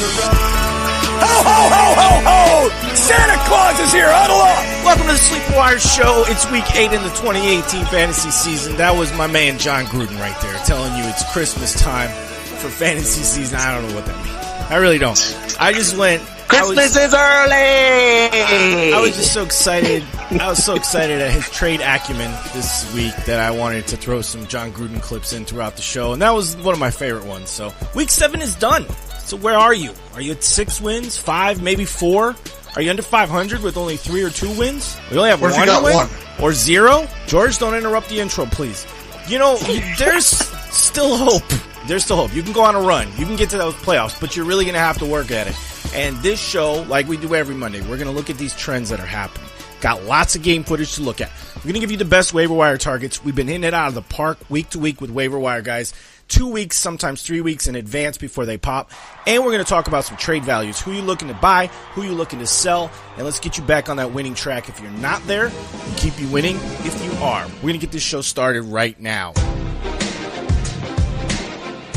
Ho, ho, ho, ho, ho! Santa Claus is here! Huddle up! Welcome to the Sleeper Wire Show. It's week 8 in the 2018 fantasy season. That was my man John Gruden right there telling you it's Christmas time for fantasy season. I don't know what that means. I really don't. I just went... Christmas is early! I was just so excited. I was so excited at his trade acumen this week that I wanted to throw some John Gruden clips in throughout the show, and that was one of my favorite ones. So, week 7 is done. So where are you? Are you at 6 wins, 5, maybe 4? Are you under 500 with only 3 or 2 wins? We only have one win? Or 0? George, don't interrupt the intro, please. You know, there's still hope. There's still hope. You can go on a run. You can get to those playoffs, but you're really going to have to work at it. And this show, like we do every Monday, we're going to look at these trends that are happening. Got lots of game footage to look at. We're going to give you the best waiver wire targets. We've been hitting it out of the park week to week with waiver wire guys. 2 weeks, sometimes 3 weeks in advance before they pop. And we're going to talk about some trade values. Who you looking to buy, who you looking to sell, and let's get you back on that winning track. If you're not there, we'll keep you winning if you are. We're going to get this show started right now.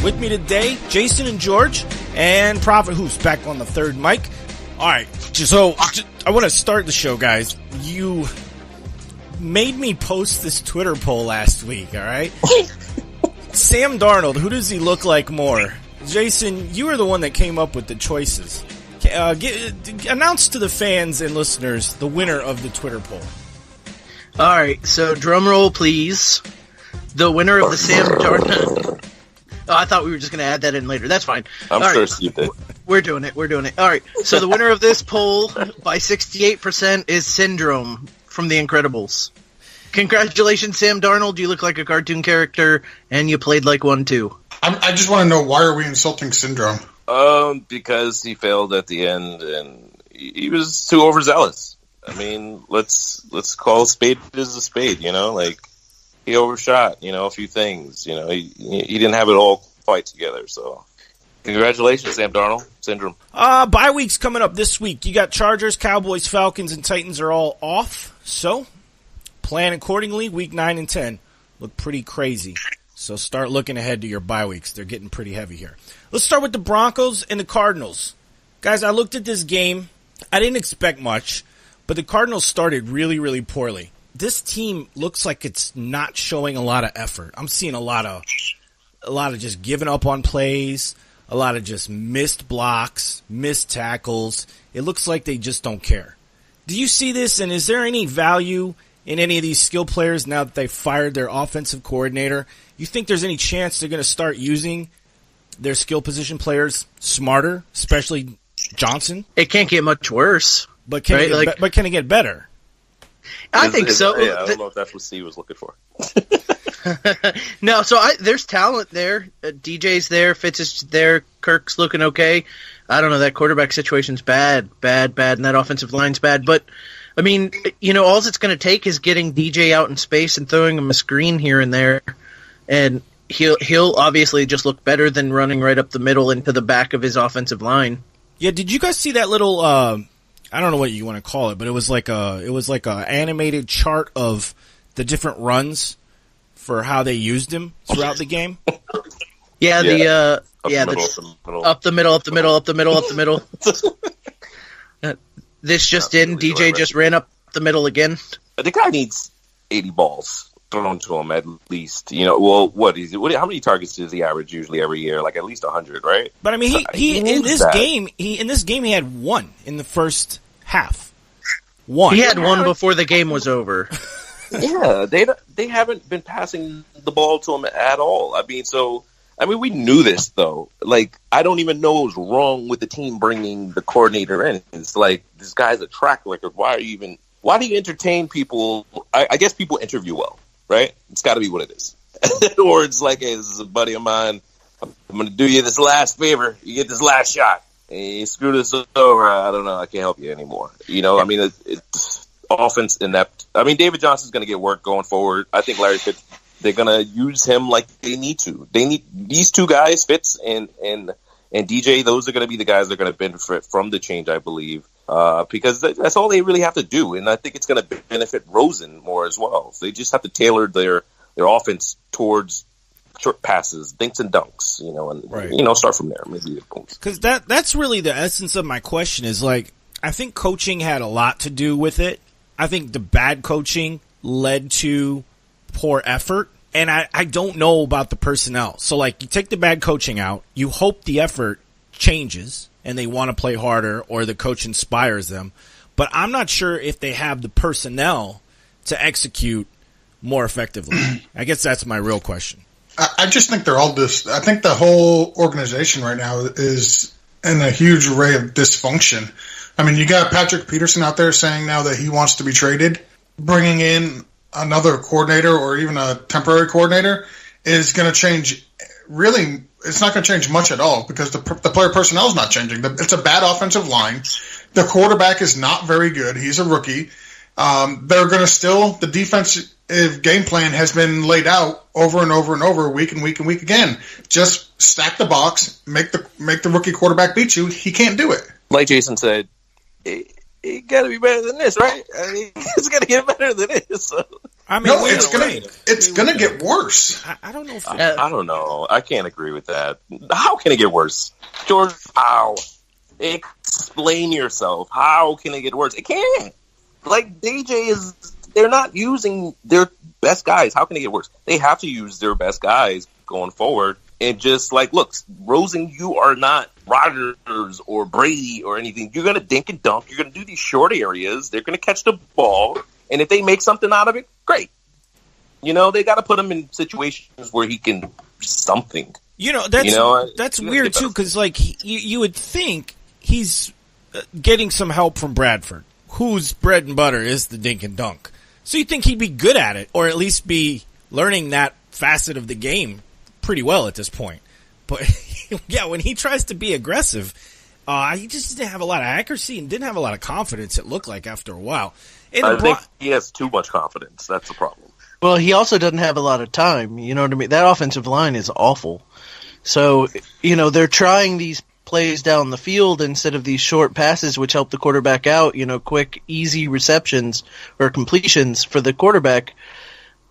With me today, Jason and George, and Prophet who's back on the third mic. All right, so I want to start the show, guys. You made me post this Twitter poll last week, all right? Sam Darnold, who does he look like more? Jason, you were the one that came up with the choices. Announce to the fans and listeners the winner of the Twitter poll. All right, so drum roll, please. The winner of the Sam Darnold... Oh, I thought we were just going to add that in later. That's fine. I'm sure Steve did. We're doing it. All right, so the winner of this poll by 68% is Syndrome from The Incredibles. Congratulations, Sam Darnold. You look like a cartoon character, and you played like one, too. I just want to know, why are we insulting Syndrome? Because he failed at the end, and he was too overzealous. I mean, let's call a spade as a spade, you know? Like, he overshot, a few things. He didn't have it all quite together, so... Congratulations, Sam Darnold. Syndrome. Bye week's coming up this week. You got Chargers, Cowboys, Falcons, and Titans are all off, so... Plan accordingly. Week 9 and 10 look pretty crazy. So start looking ahead to your bye weeks. They're getting pretty heavy here. Let's start with the Broncos and the Cardinals. Guys, I looked at this game. I didn't expect much, but the Cardinals started really, really poorly. This team looks like it's not showing a lot of effort. I'm seeing a lot of just giving up on plays, a lot of just missed blocks, missed tackles. It looks like they just don't care. Do you see this, and is there any value in any of these skill players now that they've fired their offensive coordinator? You think there's any chance they're going to start using their skill position players smarter, especially Johnson? It can't get much worse. But can it get better? I think so. Yeah, I don't know if that's what Steve was looking for. No, so there's talent there. DJ's there, Fitz is there, Kirk's looking okay. I don't know, that quarterback situation's bad, and that offensive line's bad, but I mean, all it's going to take is getting DJ out in space and throwing him a screen here and there, and he'll obviously just look better than running right up the middle into the back of his offensive line. Yeah, did you guys see that little? I don't know what you want to call it, but it was like a animated chart of the different runs for how they used him throughout the game. Yeah, up the middle. This just in, DJ just ran up the middle again. The guy needs 80 balls thrown to him at least. How many targets does he average usually every year? Like at least 100, right? But I mean, he in this game he had one in the first half. One. He had one before the game was over. Yeah, they haven't been passing the ball to him at all. We knew this, though. Like, I don't even know what was wrong with the team bringing the coordinator in. It's like, this guy's a track record. Why do you entertain people? I guess people interview well, right? It's got to be what it is. Or it's like, hey, this is a buddy of mine. I'm going to do you this last favor. You get this last shot. And you screw this over. I don't know. I can't help you anymore. It's offense inept. David Johnson's going to get work going forward. I think Larry Fitz, they're going to use him like they need to. They need these two guys, Fitz and DJ. Those are going to be the guys that are going to benefit from the change, I believe, because that's all they really have to do. And I think it's going to benefit Rosen more as well. So they just have to tailor their offense towards short passes, dinks and dunks, and start from there. Maybe because that's really the essence of my question. Is like I think coaching had a lot to do with it. I think the bad coaching led to poor effort, and I don't know about the personnel. So like you take the bad coaching out, you hope the effort changes and they want to play harder, or the coach inspires them. But I'm not sure if they have the personnel to execute more effectively. I guess that's my real question. I just think they're all I think the whole organization right now is in a huge array of dysfunction. I mean, you got Patrick Peterson out there saying now that he wants to be traded. Bringing in another coordinator or even a temporary coordinator is going to change. Really, it's not going to change much at all because the player personnel is not changing. It's a bad offensive line. The quarterback is not very good. He's a rookie. They're going to the defensive game plan has been laid out over and over and over, week and week and week again. Just stack the box, make the rookie quarterback beat you. He can't do it. Like Jason said, it got to be better than this, right? I mean, it's got to get better than this. So. I mean, no, it's gonna get worse. I don't know if I don't know. I can't agree with that. How can it get worse, George? How? Explain yourself. How can it get worse? It can't. Like DJ they're not using their best guys. How can it get worse? They have to use their best guys going forward. And just like, look, Rosen, you are not Rodgers or Brady or anything. You're going to dink and dunk. You're going to do these short areas. They're going to catch the ball. And if they make something out of it, great. They got to put him in situations where he can do something. That's weird, too, because, like, you would think he's getting some help from Bradford, whose bread and butter is the dink and dunk. So you think he'd be good at it, or at least be learning that facet of the game pretty well at this point. But, yeah, when he tries to be aggressive, he just didn't have a lot of accuracy and didn't have a lot of confidence, it looked like, after a while. I think he has too much confidence. That's the problem. Well, he also doesn't have a lot of time. You know what I mean? That offensive line is awful. So, they're trying these plays down the field instead of these short passes, which help the quarterback out, quick, easy receptions or completions for the quarterback.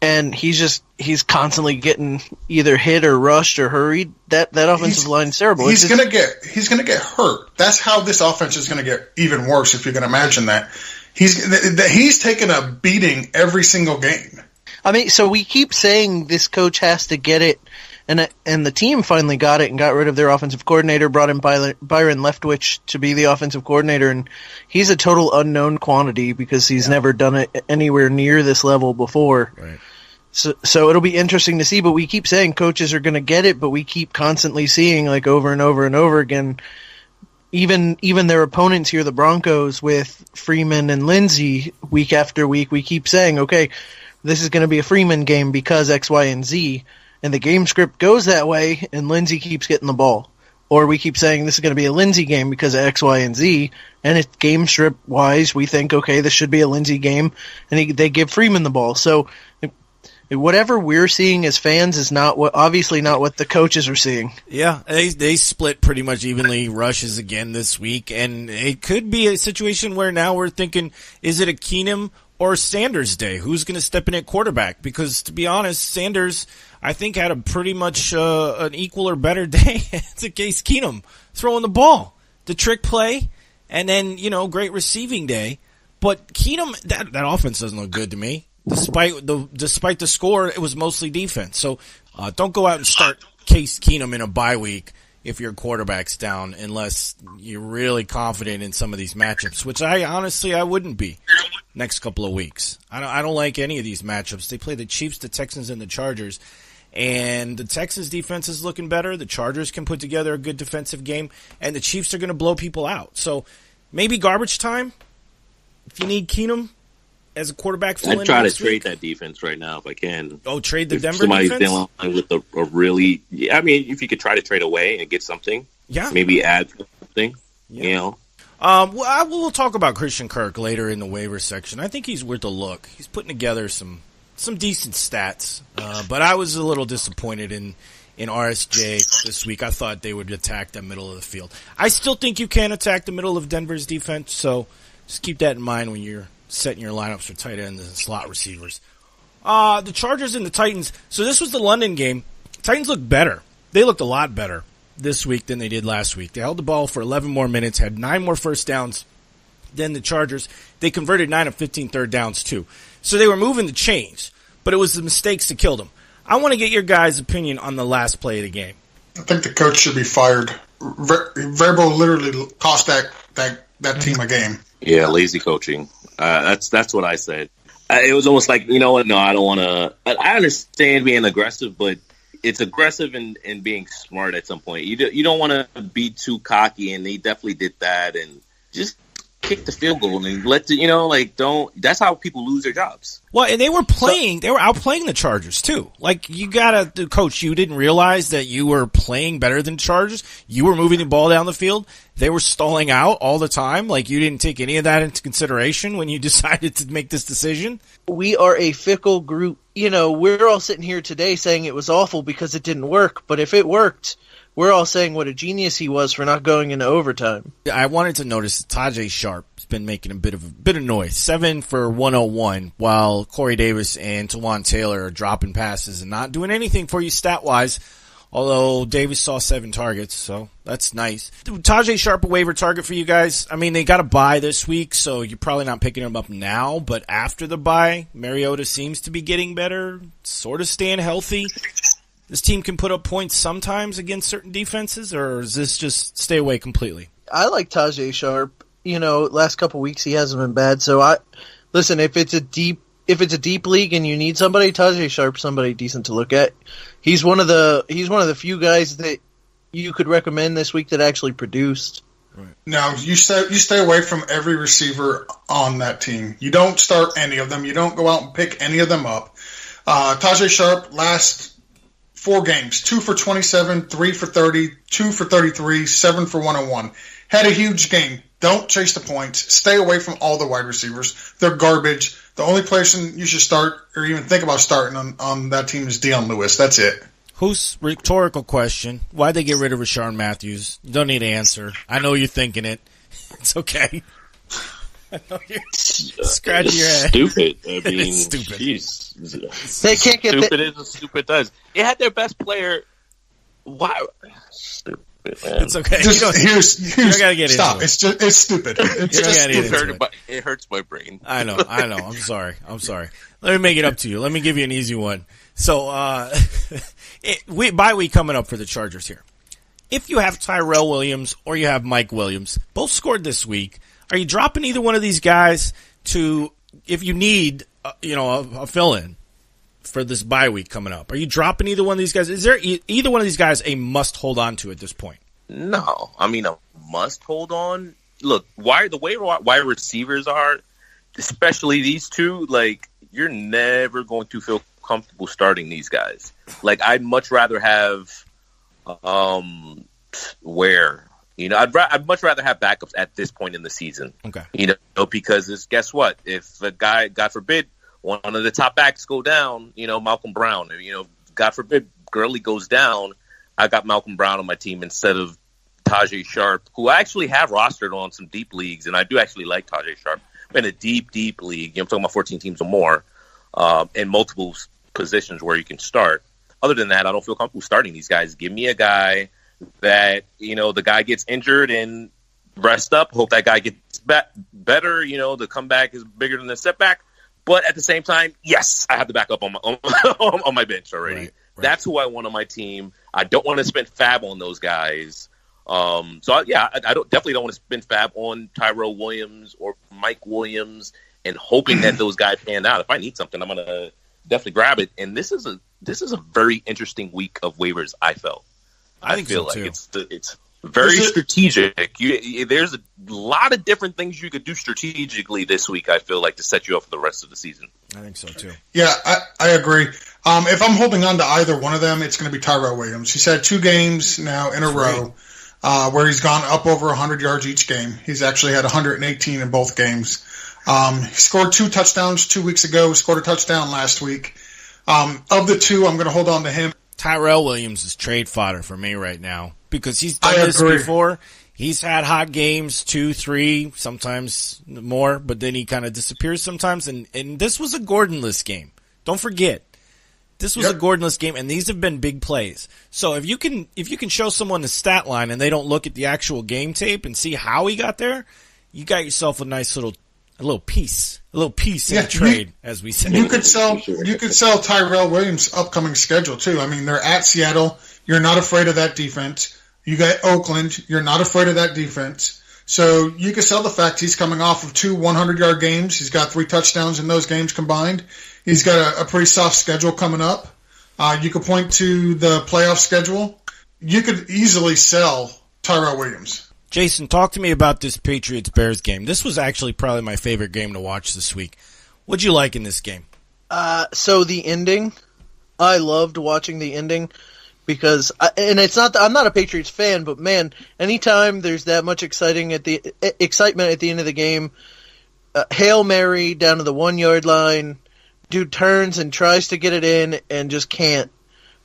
And he's constantly getting either hit or rushed or hurried. That offensive line is terrible. He's gonna get hurt. That's how this offense is gonna get even worse, if you can imagine that. He's taken a beating every single game. I mean, so we keep saying this coach has to get it, and the team finally got it and got rid of their offensive coordinator, brought in Byron Leftwich to be the offensive coordinator, and he's a total unknown quantity because he's never done it anywhere near this level before. Right. So it'll be interesting to see, but we keep saying coaches are going to get it, but we keep constantly seeing, like, over and over and over again, even their opponents here, the Broncos, with Freeman and Lindsey, week after week, we keep saying, okay, this is going to be a Freeman game because X, Y, and Z, and the game script goes that way, and Lindsey keeps getting the ball. Or we keep saying this is going to be a Lindsey game because of X, Y, and Z, and it's game script-wise, we think, okay, this should be a Lindsey game, and they give Freeman the ball. So whatever we're seeing as fans is obviously not what the coaches are seeing. Yeah, they split pretty much evenly rushes again this week, and it could be a situation where now we're thinking, is it a Keenum or Sanders day? Who's going to step in at quarterback? Because to be honest, Sanders, I think, had a pretty much an equal or better day to Case Keenum throwing the ball, the trick play, and then great receiving day. But Keenum, that offense doesn't look good to me. Despite the score, it was mostly defense. So don't go out and start Case Keenum in a bye week if your quarterback's down, unless you're really confident in some of these matchups, which I wouldn't be next couple of weeks. I don't like any of these matchups. They play the Chiefs, the Texans, and the Chargers, and the Texans defense is looking better. The Chargers can put together a good defensive game, and the Chiefs are going to blow people out. So maybe garbage time if you need Keenum as a quarterback. I'd try to trade that defense right now if I can. Oh, trade the Denver somebody's defense? Dealing with a really... I mean, if you could try to trade away and get something. Yeah. Maybe add something, We'll talk about Christian Kirk later in the waiver section. I think he's worth a look. He's putting together some decent stats, but I was a little disappointed in RSJ this week. I thought they would attack the middle of the field. I still think you can attack the middle of Denver's defense, so just keep that in mind when you're setting your lineups for tight ends and slot receivers. The Chargers and the Titans. So this was the London game. Titans look better. They looked a lot better this week than they did last week. They held the ball for 11 more minutes, had 9 more first downs than the Chargers. They converted 9 of 15 third downs, too. So they were moving the chains, but it was the mistakes that killed them. I want to get your guys' opinion on the last play of the game. I think the coach should be fired. Verbo literally cost that team a game. Yeah, lazy coaching. That's what I said. It was almost like, you know what, no, I don't want to. I understand being aggressive, but it's aggressive and being smart at some point. You don't want to be too cocky, and they definitely did that. And just kick the field goal and don't. That's how people lose their jobs. Well, and they were outplaying the Chargers too. Like, coach, you didn't realize that you were playing better than Chargers. You were moving the ball down the field. They were stalling out all the time. Like, you didn't take any of that into consideration when you decided to make this decision. We are a fickle group. We're all sitting here today saying it was awful because it didn't work. But if it worked, we're all saying what a genius he was for not going into overtime. I wanted to notice Tajay Sharp's been making a bit of noise. 7 for 101, while Corey Davis and Tawan Taylor are dropping passes and not doing anything for you stat-wise, although Davis saw 7 targets, so that's nice. Tajay Sharp, a waiver target for you guys. I mean, they got a bye this week, so you're probably not picking him up now, but after the bye, Mariota seems to be getting better, sort of staying healthy. This team can put up points sometimes against certain defenses, or is this just stay away completely? I like Tajay Sharp. Last couple weeks he hasn't been bad. So listen, if it's a deep league and you need somebody, Tajay Sharp's somebody decent to look at. He's one of the few guys that you could recommend this week that actually produced. Right. Now, you stay away from every receiver on that team. You don't start any of them. You don't go out and pick any of them up. Tajay Sharp last 4 games, 2 for 27, 3 for 30, 2 for 33, 7 for 101. Had a huge game. Don't chase the points. Stay away from all the wide receivers. They're garbage. The only person you should start or even think about starting on that team is Deion Lewis. That's it. Who's rhetorical question? Why'd they get rid of Rashawn Matthews? You don't need to answer. I know you're thinking it. It's okay. I know you're scratching your head. Stupid. I mean, it's stupid. Geez. They can't get stupid is as stupid does. It had their best player. Why? Stupid, man. It's okay. Just, you don't gotta get stop. into it. It's stupid. It's just stupid. It hurts my brain. I know. I'm sorry. Let me make it up to you. Let me give you an easy one. So, bye week coming up for the Chargers here. If you have Tyrell Williams or you have Mike Williams, both scored this week, are you dropping either one of these guys to, if you need, a fill-in for this bye week coming up? Are you dropping either one of these guys? Is there either one of these guys a must hold on to at this point? No. I mean, a must hold on. Look, the way wide receivers are, especially these two, like, you're never going to feel comfortable starting these guys. Like, I'd much rather have, I'd much rather have backups at this point in the season. Okay. Because guess what? If a guy, God forbid, one of the top backs go down, Malcolm Brown, God forbid Gurley goes down, I got Malcolm Brown on my team instead of Tajay Sharp, who I actually have rostered on some deep leagues, and I do actually like Tajay Sharp. I'm in a deep league. I'm talking about 14 teams or more, in multiple positions where you can start. Other than that, I don't feel comfortable starting these guys. Give me a guy that, the guy gets injured and rest up. Hope that guy gets better. The comeback is bigger than the setback. But at the same time, yes, I have the backup on my on my bench already. Right. That's who I want on my team. I don't want to spend fab on those guys. I definitely don't want to spend fab on Tyrell Williams or Mike Williams and hoping that those guys pan out. If I need something, I'm gonna definitely grab it. And this is a very interesting week of waivers. I feel like it's very strategic. There's a lot of different things you could do strategically this week, I feel like, to set you up for the rest of the season. I think so, too. Yeah, I agree. If I'm holding on to either one of them, it's going to be Tyrell Williams. He's had 2 games now in a row where he's gone up over 100 yards each game. He's actually had 118 in both games. He scored 2 touchdowns 2 weeks ago. Scored a touchdown last week. Of the 2, I'm going to hold on to him. Tyrell Williams is trade fodder for me right now because he's done this before. He's had hot games, 2, 3, sometimes more, but then he kind of disappears sometimes. And this was a Gordon-less game. Don't forget. This was a Gordonless game, and these have been big plays. So if you can show someone the stat line and they don't look at the actual game tape and see how he got there, you got yourself a nice little piece in the trade, as we say. You could sell Tyrell Williams' upcoming schedule too. I mean, they're at Seattle. You're not afraid of that defense. You got Oakland. You're not afraid of that defense. So you could sell the fact he's coming off of 2 100-yard games. He's got 3 touchdowns in those games combined. He's got a pretty soft schedule coming up. You could point to the playoff schedule. You could easily sell Tyrell Williams. Jason, talk to me about this Patriots-Bears game. This was actually probably my favorite game to watch this week. What'd you like in this game? So the ending, I loved watching the ending because, I'm not a Patriots fan, but man, anytime there's that much excitement at the end of the game, Hail Mary down to the 1-yard line, dude turns and tries to get it in and just can't.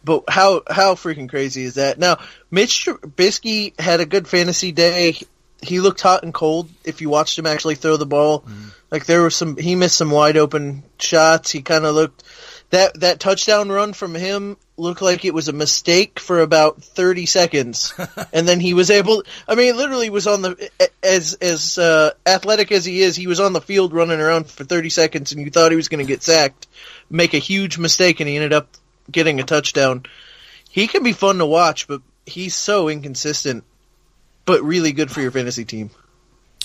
But how freaking crazy is that? Now, Mitch Trubisky had a good fantasy day. He looked hot and cold if you watched him actually throw the ball. Mm-hmm. Like he missed some wide open shots. He kind of looked that touchdown run from him looked like it was a mistake for about 30 seconds. And then he was able, literally was on as athletic as he is, he was on the field running around for 30 seconds and you thought he was going to get sacked, make a huge mistake, and he ended up getting a touchdown. He can be fun to watch, but he's so inconsistent, but really good for your fantasy team.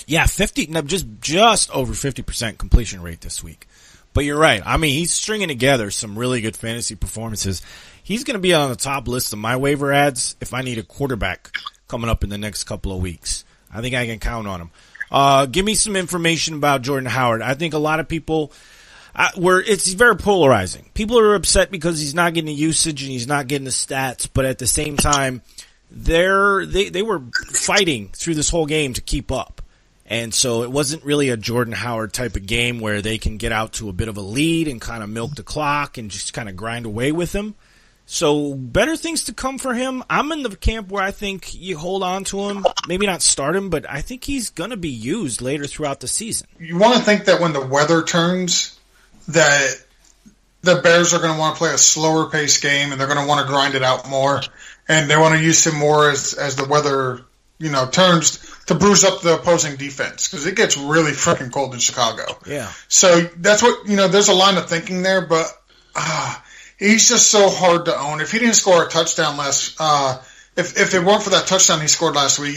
Yeah, just over 50% completion rate this week. But you're right. He's stringing together some really good fantasy performances. He's going to be on the top list of my waiver ads if I need a quarterback coming up in the next couple of weeks. I think I can count on him. Give me some information about Jordan Howard. I think a lot of people it's very polarizing. People are upset because he's not getting the usage and he's not getting the stats, but at the same time, they were fighting through this whole game to keep up. And so it wasn't really a Jordan Howard type of game where they can get out to a bit of a lead and kind of milk the clock and just kind of grind away with him. So better things to come for him. I'm in the camp where I think you hold on to him, maybe not start him, but I think he's going to be used later throughout the season. You want to think that when the weather turns, that the Bears are going to want to play a slower paced game and they're going to want to grind it out more, and they want to use him more as the weather turns to bruise up the opposing defense because it gets really freaking cold in Chicago. Yeah. So that's what there's a line of thinking there, but he's just so hard to own. If he didn't score a touchdown if it weren't for that touchdown he scored last week,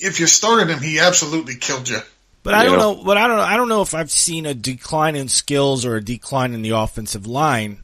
if you started him, he absolutely killed you. But I don't know. But I don't know if I've seen a decline in skills or a decline in the offensive line.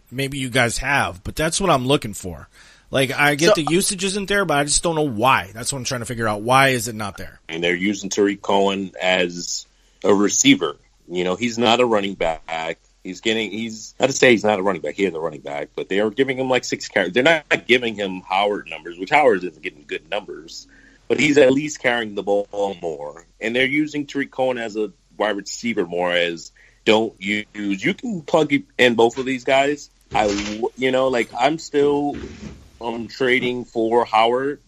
Maybe you guys have, but that's what I'm looking for. Like, I get the usage isn't there, but I just don't know why. That's what I'm trying to figure out. Why is it not there? And they're using Tariq Cohen as a receiver. He's not a running back. Not to say he's not a running back. He is a running back, but they are giving him like 6 carries. They're not giving him Howard numbers, which Howard isn't getting good numbers, but he's at least carrying the ball more. And they're using Tariq Cohen as a wide receiver more as don't use. You can plug in both of these guys. I'm still trading for Howard,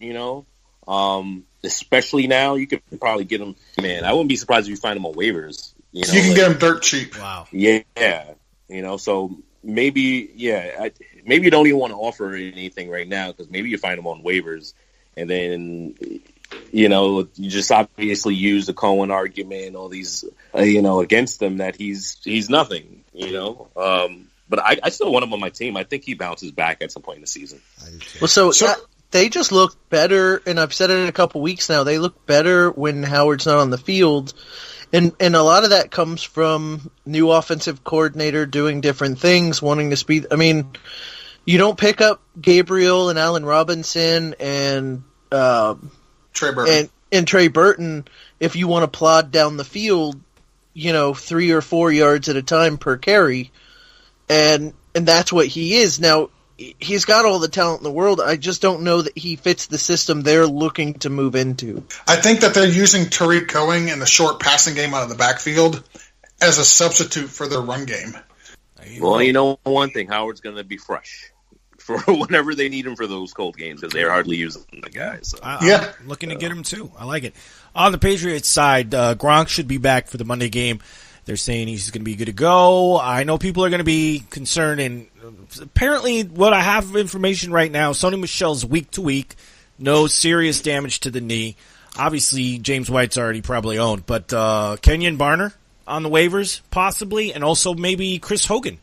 especially now. You could probably get him. Man, I wouldn't be surprised if you find him on waivers. You can get him dirt cheap. Wow. Yeah. So maybe you don't even want to offer anything right now because maybe you find him on waivers, and then you just obviously use the Cohen argument, all these against him that he's nothing. But I still want him on my team. I think he bounces back at some point in the season. Well, they just look better, and I've said it in a couple weeks now. They look better when Howard's not on the field, and a lot of that comes from new offensive coordinator doing different things, wanting to speed. You don't pick up Gabriel and Allen Robinson and Trey Burton and Trey Burton if you want to plod down the field, 3 or 4 yards at a time per carry. And that's what he is. Now, he's got all the talent in the world. I just don't know that he fits the system they're looking to move into. I think that they're using Tariq Cohen in the short passing game out of the backfield as a substitute for their run game. Well, one thing, Howard's going to be fresh for whenever they need him for those cold games because they're hardly using the guy. So. I'm looking to get him too. I like it. On the Patriots side, Gronk should be back for the Monday game. They're saying he's going to be good to go. I know people are going to be concerned, and apparently what I have of information right now, Sony Michel's week to week, no serious damage to the knee. Obviously, James White's already probably owned, but Kenyon Barner on the waivers, possibly, and also maybe Chris Hogan.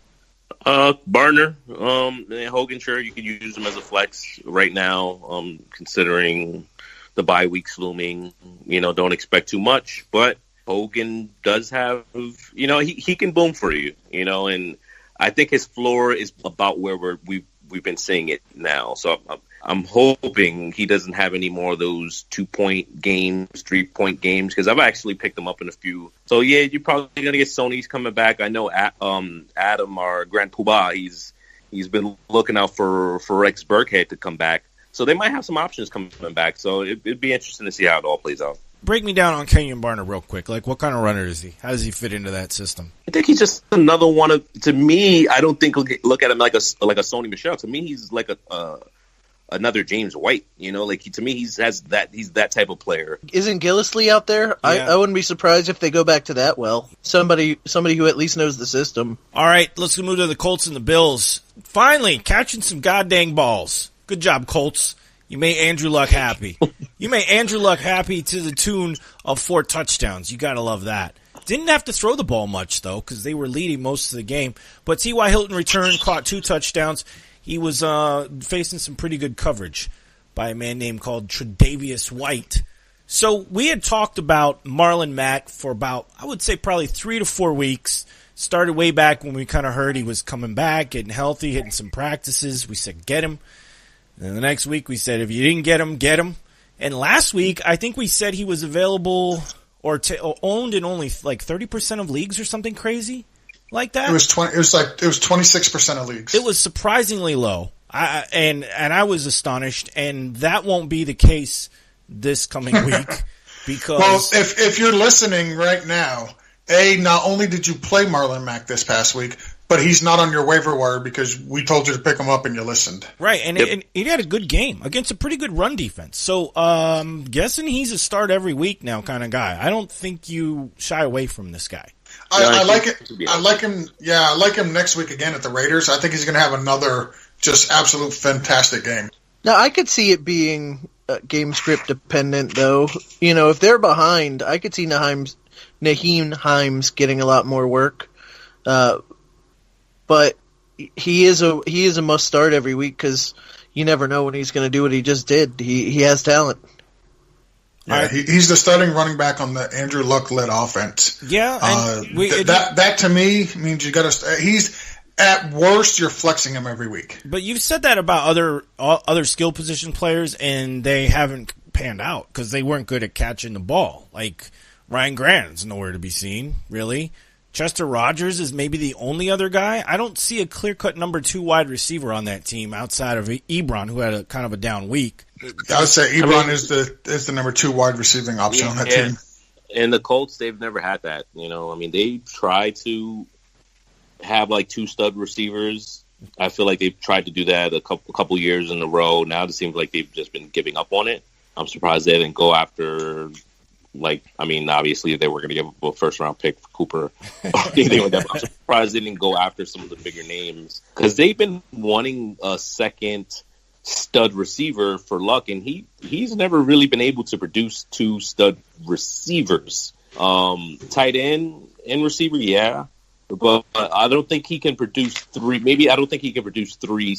Barner, and Hogan, sure, you could use him as a flex right now, considering the bye week's looming. Don't expect too much, but Hogan does have, he can boom for you, and I think his floor is about where we've been seeing it now. So I'm hoping he doesn't have any more of those 2-point games, 3-point games, because I've actually picked him up in a few. So yeah, you're probably gonna get Sony's coming back. I know Adam, our Grand Poobah, he's been looking out for Rex Burkhead to come back. So they might have some options coming back. So it'd be interesting to see how it all plays out. Break me down on Kenyon Barner real quick. Like, what kind of runner is he? How does he fit into that system? I think he's just another one of. To me, I don't think look at him like a Sony Michel. To me, he's like another James White. To me, he's that type of player. Isn't Gillislee out there? Yeah. I wouldn't be surprised if they go back to that. Well, somebody who at least knows the system. All right, let's move to the Colts and the Bills. Finally, catching some goddamn balls. Good job, Colts. You made Andrew Luck happy. You made Andrew Luck happy to the tune of 4 touchdowns. You got to love that. Didn't have to throw the ball much, though, because they were leading most of the game. But T.Y. Hilton returned, caught 2 touchdowns. He was facing some pretty good coverage by a man named called Tre'Davious White. So we had talked about Marlon Mack for about, I would say, probably 3 to 4 weeks. Started way back when we kind of heard he was coming back, getting healthy, hitting some practices. We said, get him. And the next week we said, if you didn't get him, get him. And last week, I think we said he was available or owned in only like 30% of leagues or something crazy like that. It was 26% of leagues. It was surprisingly low. And I was astonished, and that won't be the case this coming week because well, if you're listening right now, not only did you play Marlon Mack this past week, but he's not on your waiver wire because we told you to pick him up and you listened. Right, and he had a good game against a pretty good run defense. So guessing he's a start every week now kind of guy. I don't think you shy away from this guy. I like it. I like him. Yeah, I like him next week again at the Raiders. I think he's going to have another just absolute fantastic game. Now, I could see it being game script dependent, though. If they're behind, I could see Naheem Hines getting a lot more work. But he is a must start every week because you never know when he's going to do what he just did. He has talent. Yeah, he's the starting running back on the Andrew Luck led offense. Yeah, that to me means you got to. He's at worst you're flexing him every week. But you've said that about other skill position players, and they haven't panned out because they weren't good at catching the ball. Like Ryan Grant's nowhere to be seen, really. Chester Rogers is maybe the only other guy. I don't see a clear-cut number 2 wide receiver on that team outside of Ebron, who had a kind of a down week. I would say Ebron is the number 2 wide receiving option on that team. And the Colts, they've never had that. They try to have like 2 stud receivers. I feel like they've tried to do that a couple years in a row. Now it seems like they've just been giving up on it. I'm surprised they didn't go after. Obviously they were going to give a first-round pick for Cooper. I'm surprised they didn't go after some of the bigger names because they've been wanting a second stud receiver for Luck, and he's never really been able to produce 2 stud receivers. Tight end and receiver, yeah, but I don't think he can produce 3. Maybe I don't think he can produce 3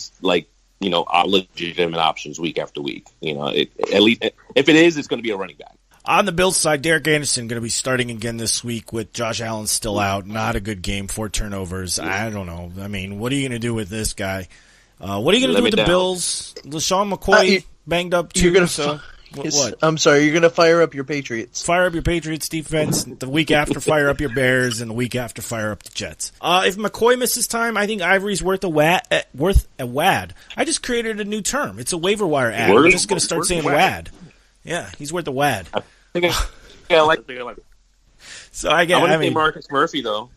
legitimate options week after week. At least if it is, it's going to be a running back. On the Bills side, Derek Anderson going to be starting again this week with Josh Allen still out. Not a good game, 4 turnovers. I don't know. What are you going to do with this guy? What are you going to do with the Bills? LaShawn McCoy banged up too. What? I'm sorry, you're going to fire up your Patriots. Fire up your Patriots defense. The week after, fire up your Bears, and the week after, fire up the Jets. If McCoy misses time, I think Ivory's worth a wad. I just created a new term. It's a waiver wire ad. I'm just going to start saying wad. Yeah, he's worth a wad. I like it. So I want to say Marcus Murphy though.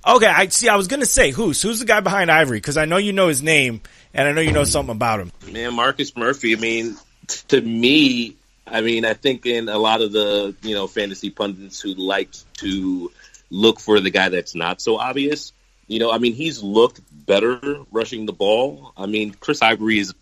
Okay, I was gonna say who's the guy behind Ivory because I know you know his name and I know you know something about him. Man, Marcus Murphy. To me, I think in a lot of the fantasy pundits who like to look for the guy that's not so obvious. He's looked better rushing the ball. I mean, Chris Ivory is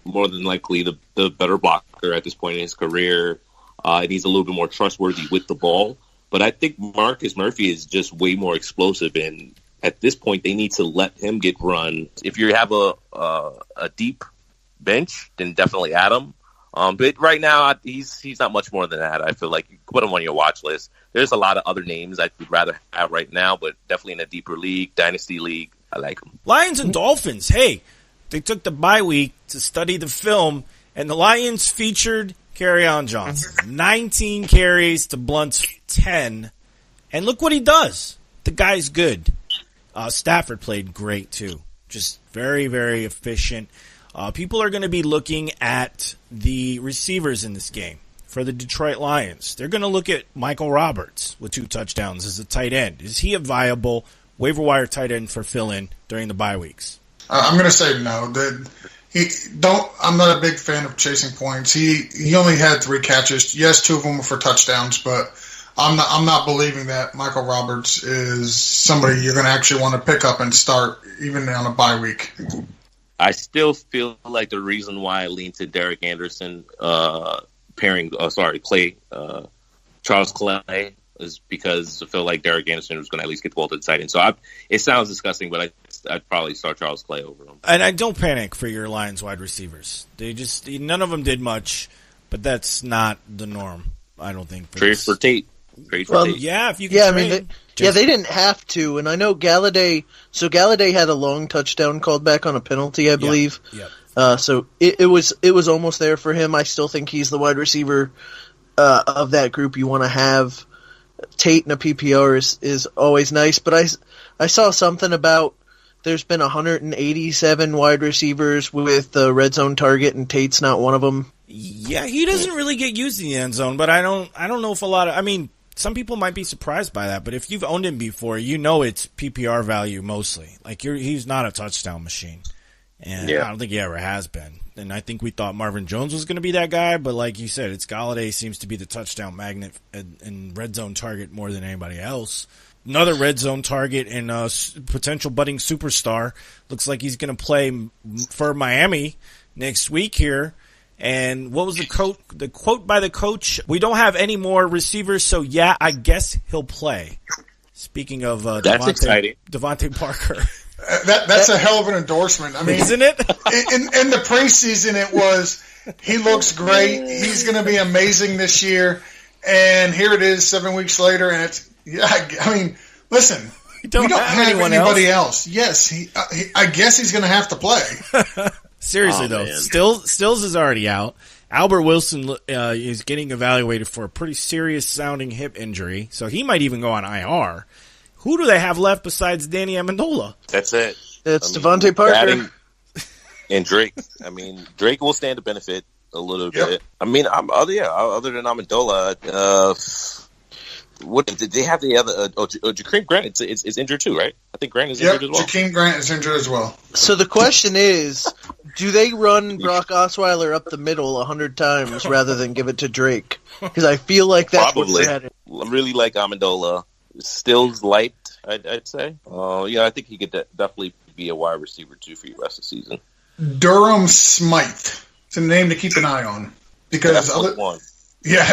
more than likely the better blocker at this point in his career, and he's a little bit more trustworthy with the ball. But I think Marcus Murphy is just way more explosive, and at this point, they need to let him get run. If you have a deep bench, then definitely add him. But right now, he's not much more than that. I feel like you put him on your watch list. There's a lot of other names I'd rather have right now, but definitely in a deeper league, dynasty league, I like him. Lions and Dolphins. Hey, they took the bye week to study the film, and the Lions featured Kerryon Johnson. 19 carries to Blunt's 10. And look what he does. The guy's good. Stafford played great, too. Just very, very efficient. People are going to be looking at the receivers in this game for the Detroit Lions. They're going to look at Michael Roberts with 2 touchdowns as a tight end. Is he a viable waiver wire tight end for fill-in during the bye weeks? I'm going to say no. I'm not a big fan of chasing points. He only had 3 catches. Yes, 2 of them were for touchdowns, but I'm not believing that Michael Roberts is somebody you're going to actually want to pick up and start even on a bye week. I still feel like the reason why I lean to Derek Anderson Charles Clay is because I feel like Derek Anderson was going to at least get the ball to the tight end. So it sounds disgusting, but I'd probably start Charles Clay over him. And I don't panic for your Lions wide receivers. None of them did much, but that's not the norm, I don't think. Trade for Tate. Yeah, if you can trade. They didn't have to, and I know Galladay. So Galladay had a long touchdown called back on a penalty, I believe. Yep. So it was almost there for him. I still think he's the wide receiver of that group you want to have. Tate in a PPR is always nice, but I saw something about there's been 187 wide receivers with the red zone target, and Tate's not one of them. Yeah, he doesn't really get used in the end zone, but I don't know if some people might be surprised by that, but if you've owned him before, you know it's PPR value mostly. Like he's not a touchdown machine, and I don't think he ever has been. And I think we thought Marvin Jones was going to be that guy, but like you said, it's Galladay seems to be the touchdown magnet and red zone target more than anybody else. Another red zone target and potential budding superstar. Looks like he's going to play for Miami next week here. And what was the quote by the coach? We don't have any more receivers, so yeah, I guess he'll play. Speaking of that's exciting. Devontae Parker. That's a hell of an endorsement. I mean, isn't it? in the preseason, it was he looks great. He's going to be amazing this year. And here it is 7 weeks later, and it's I mean, listen, we don't have anybody else. Yes, I guess he's going to have to play. Seriously, though, Stills is already out. Albert Wilson is getting evaluated for a pretty serious-sounding hip injury, so he might even go on IR. Who do they have left besides Danny Amendola? That's it. It's Devontae Parker. And Drake. I mean, Drake will stand to benefit a little bit. I mean, other than Amendola, what did they have the other? Jakeem Grant is injured too, right? I think Grant is injured as well. Jakeem Grant is injured as well. So the question is, do they run Brock Osweiler up the middle 100 times rather than give it to Drake? Because I feel like that's what they're headed. I really like Amendola. Stills light, I'd say. I think he could definitely be a wide receiver too for the rest of the season. Durham Smythe. It's a name to keep an eye on because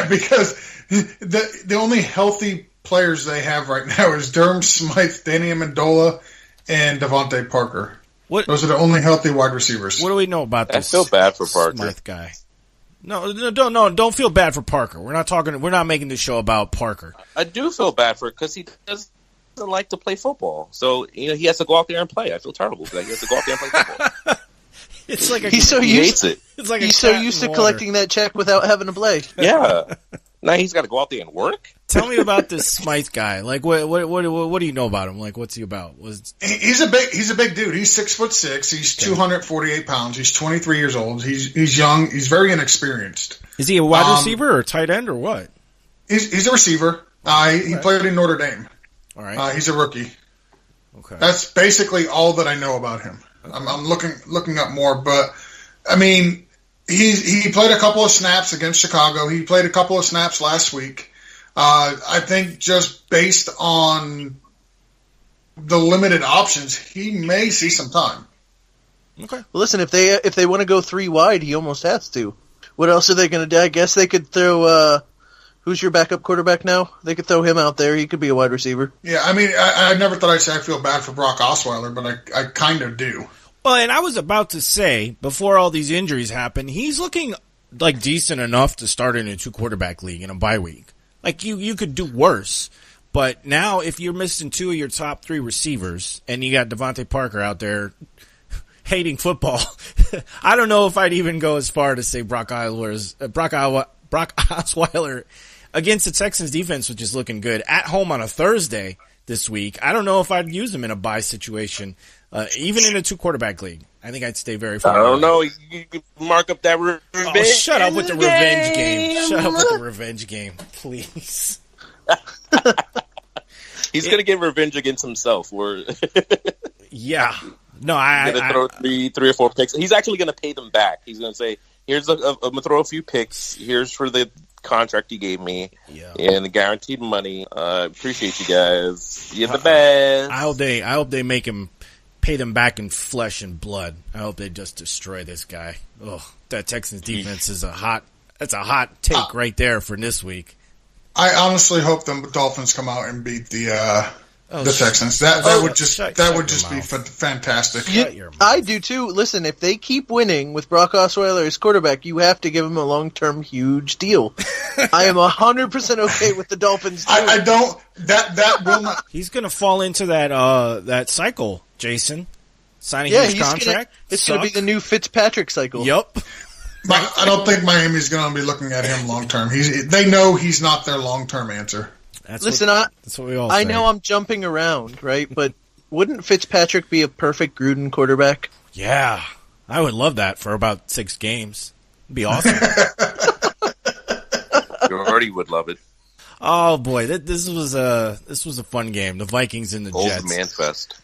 because the only healthy players they have right now is Durham Smythe, Danny Amendola, and Devontae Parker. Those are the only healthy wide receivers. What do we know about this? I feel bad for Parker. Smythe guy. No, don't feel bad for Parker. We're not making this show about Parker. I do feel bad for it because he doesn't like to play football. So, he has to go out there and play. I feel terrible because he has to go out there and play football. It's like he's so used to water. collecting that check without having to play. Yeah. Now he's got to go out there and work. Tell me about this Smythe guy. Like, what do you know about him? Like, what's he about? He's a big dude. He's 6'6". He's 248 pounds. He's 23 years old. He's young. He's very inexperienced. Is he a wide receiver or a tight end or what? He's a receiver. He played in Notre Dame. All right. He's a rookie. Okay. That's basically all that I know about him. Okay. I'm looking up more, but I mean, he played a couple of snaps against Chicago. He played a couple of snaps last week. I think just based on the limited options, he may see some time. Okay. Well, listen, if they want to go 3 wide, he almost has to. What else are they going to do? I guess they could throw. Who's your backup quarterback now? They could throw him out there. He could be a wide receiver. Yeah, I mean, I never thought I'd say I feel bad for Brock Osweiler, but I kind of do. Well, and I was about to say, before all these injuries happen, he's looking like decent enough to start in a 2-quarterback league in a bye week. Like, you could do worse. But now, if you're missing 2 of your top 3 receivers, and you got Devontae Parker out there hating football, I don't know if I'd even go as far to say Brock Osweiler against the Texans defense, which is looking good, at home on a Thursday this week. I don't know if I'd use him in a bye situation, even in a 2-quarterback league. I think I'd stay very far. I don't know. You can mark up that revenge. Oh, shut up with the revenge game. Shut up with the revenge game, please. He's going to get revenge against himself. Yeah. No, He's going to throw three or 4 picks. He's actually going to pay them back. He's going to say, I'm going to throw a few picks. Here's for the contract you gave me and the guaranteed money. Appreciate you guys. You're the best. I hope they make him pay them back in flesh and blood. I hope they just destroy this guy. Oh, that Texans defense is that's a hot take right there for this week. I honestly hope the Dolphins come out and beat the Texans. That would just be fantastic. I do too. Listen, if they keep winning with Brock Osweiler as quarterback, you have to give him a long-term huge deal. I am 100% okay with the Dolphins. I don't. That will not. He's going to fall into that cycle, Jason. Signing his contract. It's going to be the new Fitzpatrick cycle. Yep. I don't think Miami's going to be looking at him long term. They know he's not their long term answer. That's what we all say. I know I'm jumping around, right? But wouldn't Fitzpatrick be a perfect Gruden quarterback? Yeah, I would love that for about 6 games. It'd be awesome. Jordy would love it. Oh boy, this was a fun game. The Vikings and the Jets. Old man fest.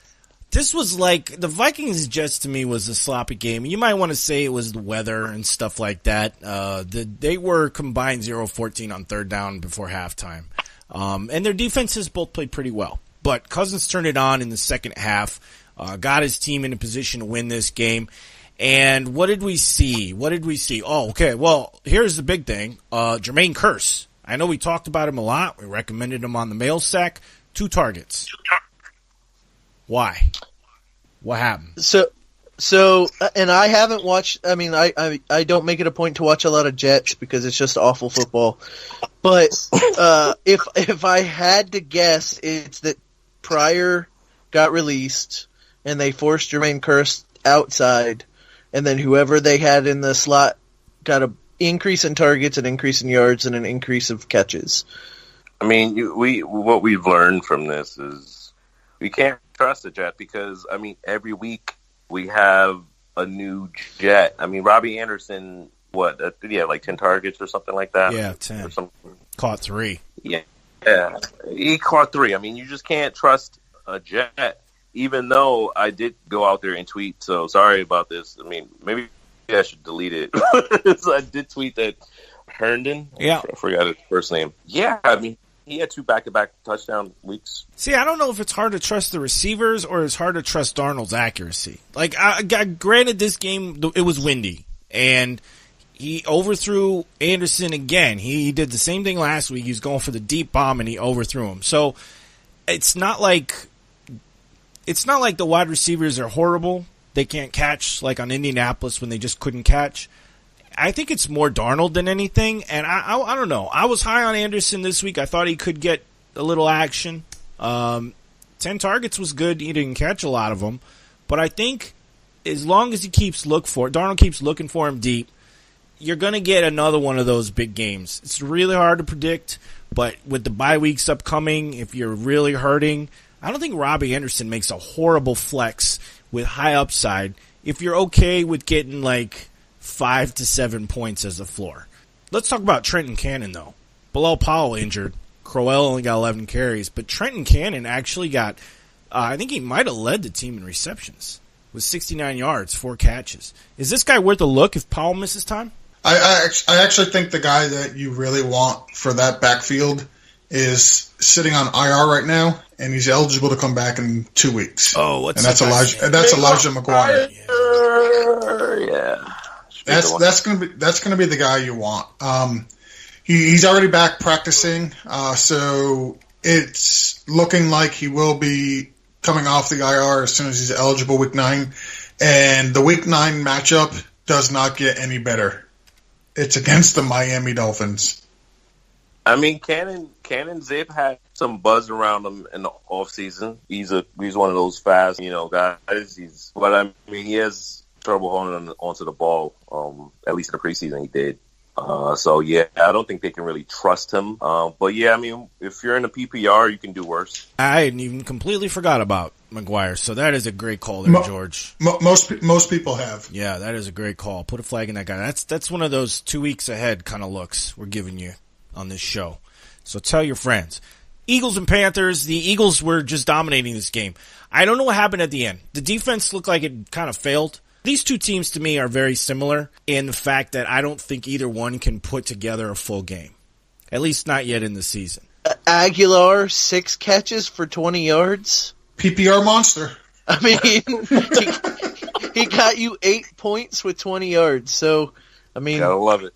This was like the Vikings Jets to me was a sloppy game. You might want to say it was the weather and stuff like that. They were combined 0-14 on 3rd down before halftime. And their defenses both played pretty well. But Cousins turned it on in the second half, got his team in a position to win this game. And what did we see? Oh, okay. Well, here's the big thing. Jermaine Kearse. I know we talked about him a lot. We recommended him on the mail sack. 2 targets. Why? What happened? So, and I haven't watched. I mean, I don't make it a point to watch a lot of Jets because it's just awful football. But if I had to guess, it's that Pryor got released and they forced Jermaine Kearse outside, and then whoever they had in the slot got an increase in targets, an increase in yards, and an increase of catches. I mean, what we've learned from this is we can't trust the Jet because, I mean, every week we have a new Jet. I mean, Robbie Anderson, did he have like 10 targets or something like that? Yeah, 10. Caught 3. Yeah, he caught 3. I mean, you just can't trust a Jet, even though I did go out there and tweet, so sorry about this. I mean, maybe I should delete it. So I did tweet that Herndon, I forgot his first name. Yeah, I mean, he had 2 back-to-back touchdown weeks. See, I don't know if it's hard to trust the receivers or it's hard to trust Darnold's accuracy. Like, granted, this game, it was windy, and he overthrew Anderson again. He did the same thing last week. He was going for the deep bomb, and he overthrew him. So, it's not like the wide receivers are horrible. They can't catch, like on Indianapolis when they just couldn't catch. I think it's more Darnold than anything, and I don't know. I was high on Anderson this week. I thought he could get a little action. 10 targets was good. He didn't catch a lot of them, but I think as long as Darnold keeps looking for him deep, you're going to get another one of those big games. It's really hard to predict, but with the bye weeks upcoming, if you're really hurting, I don't think Robbie Anderson makes a horrible flex with high upside if you're okay with getting like 5 to 7 points as a floor. Let's talk about Trenton Cannon, though. Bilal Powell injured. Crowell only got 11 carries, but Trenton Cannon actually got, I think he might have led the team in receptions with 69 yards, 4 catches. Is this guy worth a look if Powell misses time? I actually think the guy that you really want for that backfield is sitting on IR right now, and he's eligible to come back in 2 weeks. Oh, what's and that's Elijah? That's Elijah McGuire. Yeah. That's gonna be the guy you want. He's already back practicing, so it's looking like he will be coming off the IR as soon as he's eligible week 9. And the week 9 matchup does not get any better. It's against the Miami Dolphins. I mean, Cannon Zip had some buzz around him in the offseason. He's one of those fast, guys. But he has trouble holding onto the ball. At least in the preseason, he did. So yeah, I don't think they can really trust him. But yeah, I mean, if you're in a PPR, you can do worse. I hadn't even completely forgot about McGuire, so that is a great call there, George. Most people have. Yeah, that is a great call. Put a flag in that guy. That's one of those 2 weeks ahead kind of looks we're giving you on this show. So tell your friends. Eagles and Panthers. The Eagles were just dominating this game. I don't know what happened at the end. The defense looked like it kind of failed. These two teams to me are very similar in the fact that I don't think either one can put together a full game. At least not yet in the season. Aguilar, 6 catches for 20 yards. PPR monster. I mean, he got you 8 points with 20 yards. So, I mean, Gotta love it.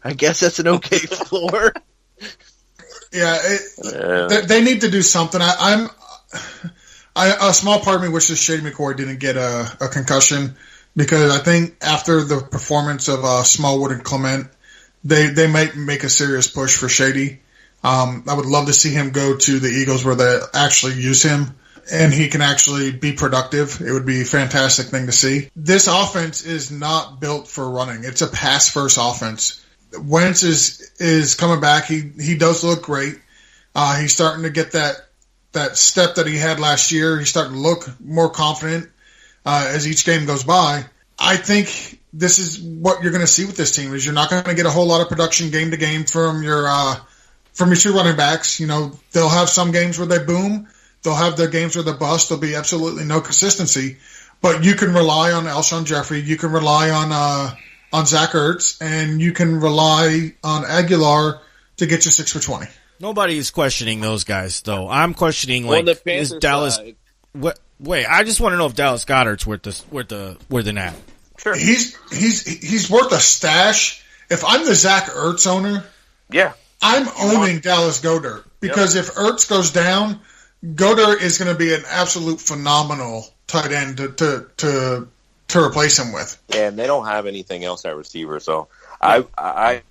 I guess that's an okay floor. Yeah, they need to do something. A small part of me wishes Shady McCoy didn't get a concussion, because I think after the performance of Smallwood and Clement, they might make a serious push for Shady. I would love to see him go to the Eagles where they actually use him and he can actually be productive. It would be a fantastic thing to see. This offense is not built for running. It's a pass-first offense. Wentz is coming back. He does look great. He's starting to get that step that he had last year. He's starting to look more confident as each game goes by. I think this is what you're going to see with this team. Is you're not going to get a whole lot of production game to game from your 2 running backs. They'll have some games where they boom. They'll have their games where they bust. There'll be absolutely no consistency. But you can rely on Alshon Jeffrey. You can rely on Zach Ertz, and you can rely on Aguilar to get you 6 for 20. Nobody is questioning those guys, though. I'm questioning, is Dallas? Wait, I just want to know if Dallas Goedert's worth the nap. Sure, he's worth a stash. If I'm the Zach Ertz owner, yeah, I'm owning Dallas Goedert, because if Ertz goes down, Goedert is going to be an absolute phenomenal tight end to replace him with. Yeah, and they don't have anything else at receiver. So I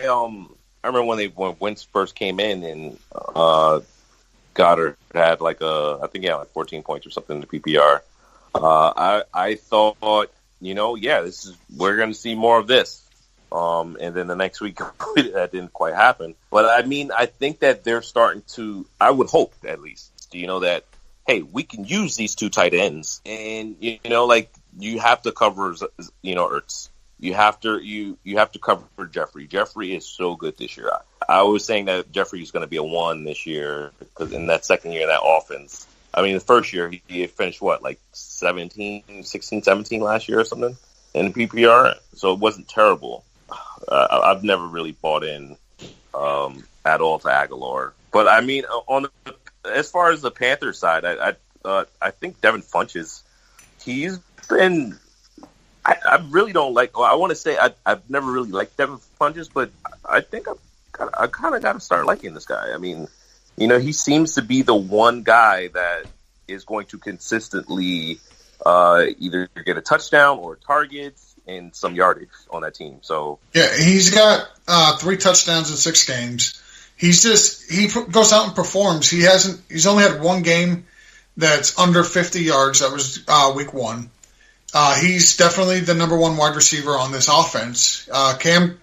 remember when Wentz first came in and Goddard had like 14 points or something in the PPR. I thought, we're going to see more of this. And then the next week that didn't quite happen. But I mean, I think that they're starting to. I would hope at least, that hey, we can use these 2 tight ends, and you have to cover, Ertz. You have to cover Jeffrey. Jeffrey is so good this year. I was saying that Jeffrey is going to be a 1 this year, because in that second year of that offense, I mean, the first year he finished 16, 17 last year or something in the PPR, so it wasn't terrible. I've never really bought in at all to Aguilar, but I mean, as far as the Panthers side, I think Devin Funchess, he's been. I really don't like. Well, I want to say I've never really liked Devin Funchess, but I think I kind of got to start liking this guy. I mean, he seems to be the one guy that is going to consistently either get a touchdown or targets and some yardage on that team. So yeah, he's got 3 touchdowns in 6 games. He goes out and performs. He's only had 1 game that's under 50 yards. That was week 1. He's definitely the number 1 wide receiver on this offense. Cam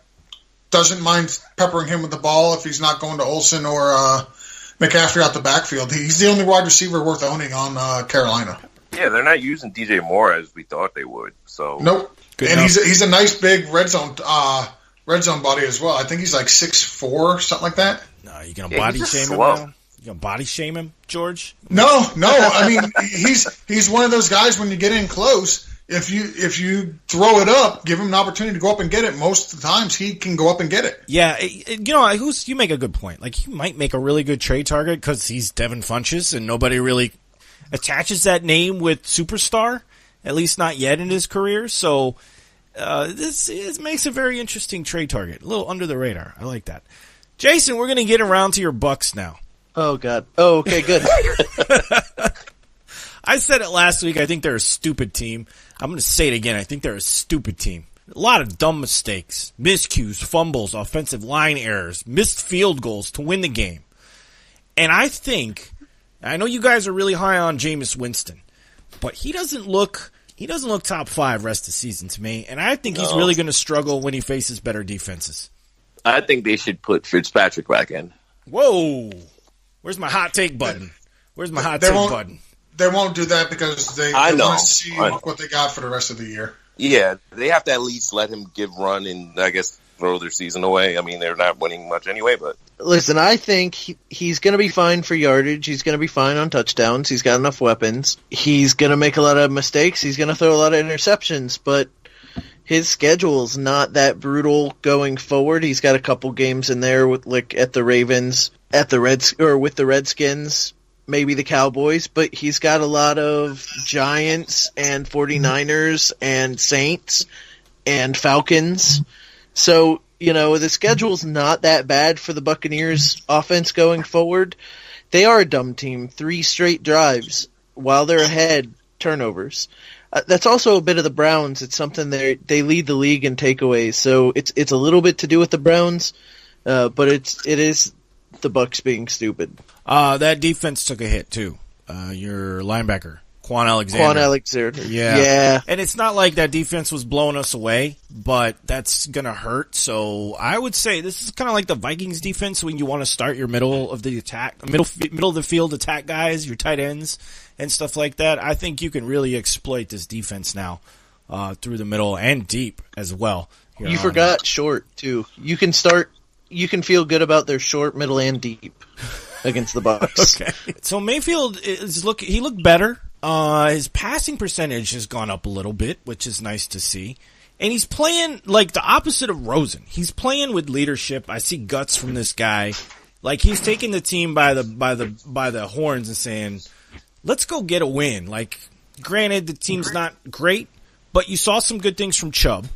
doesn't mind peppering him with the ball if he's not going to Olsen or McCaffrey out the backfield. He's the only wide receiver worth owning on Carolina. Yeah, they're not using DJ Moore as we thought they would. So nope. Good and he's a nice big red zone body as well. I think he's like 6'4", something like that. No, you gonna body shame him now? You gonna body shame him, George? No. I mean, he's one of those guys when you get in close, if you throw it up, give him an opportunity to go up and get it. Most of the times, he can go up and get it. Yeah, you make a good point. Like, he might make a really good trade target because he's Devin Funchess, and nobody really attaches that name with superstar, at least not yet in his career. So this makes a very interesting trade target, a little under the radar. I like that. Jason, we're going to get around to your Bucks now. Oh, God. Oh, okay, good. I said it last week. I think they're a stupid team. I'm going to say it again. I think they're a stupid team. A lot of dumb mistakes, miscues, fumbles, offensive line errors, missed field goals to win the game. And I know you guys are really high on Jameis Winston, but he doesn't look top 5 rest of the season to me. And I think he's really going to struggle when he faces better defenses. I think they should put Fitzpatrick back in. Whoa. Where's my hot take button? Button? They won't do that because they want to see what they got for the rest of the year. Yeah, they have to at least let him run and, I guess, throw their season away. I mean, they're not winning much anyway, but... Listen, I think he's going to be fine for yardage. He's going to be fine on touchdowns. He's got enough weapons. He's going to make a lot of mistakes. He's going to throw a lot of interceptions, but his schedule's not that brutal going forward. He's got a couple games in there with, like, at the Ravens, with the Redskins, maybe the Cowboys, but he's got a lot of Giants and 49ers and Saints and Falcons. So, the schedule's not that bad for the Buccaneers offense going forward. They are a dumb team. 3 straight drives while they're ahead, turnovers. That's also a bit of the Browns. It's something they lead the league in takeaways. So it's a little bit to do with the Browns, but it is the Bucs being stupid. That defense took a hit too. Your linebacker, Quan Alexander. Yeah. And it's not like that defense was blowing us away, but that's gonna hurt. So I would say this is kind of like the Vikings defense when you want to start your middle of the field attack guys, your tight ends and stuff like that. I think you can really exploit this defense now through the middle and deep as well. You forgot short too. You can feel good about their short, middle, and deep against the Bucs. Okay. So Mayfield he looked better. His passing percentage has gone up a little bit, which is nice to see. And he's playing like the opposite of Rosen. He's playing with leadership. I see guts from this guy. Like, he's taking the team by the horns and saying, "Let's go get a win." Like, granted, the team's not great, but you saw some good things from Chubb.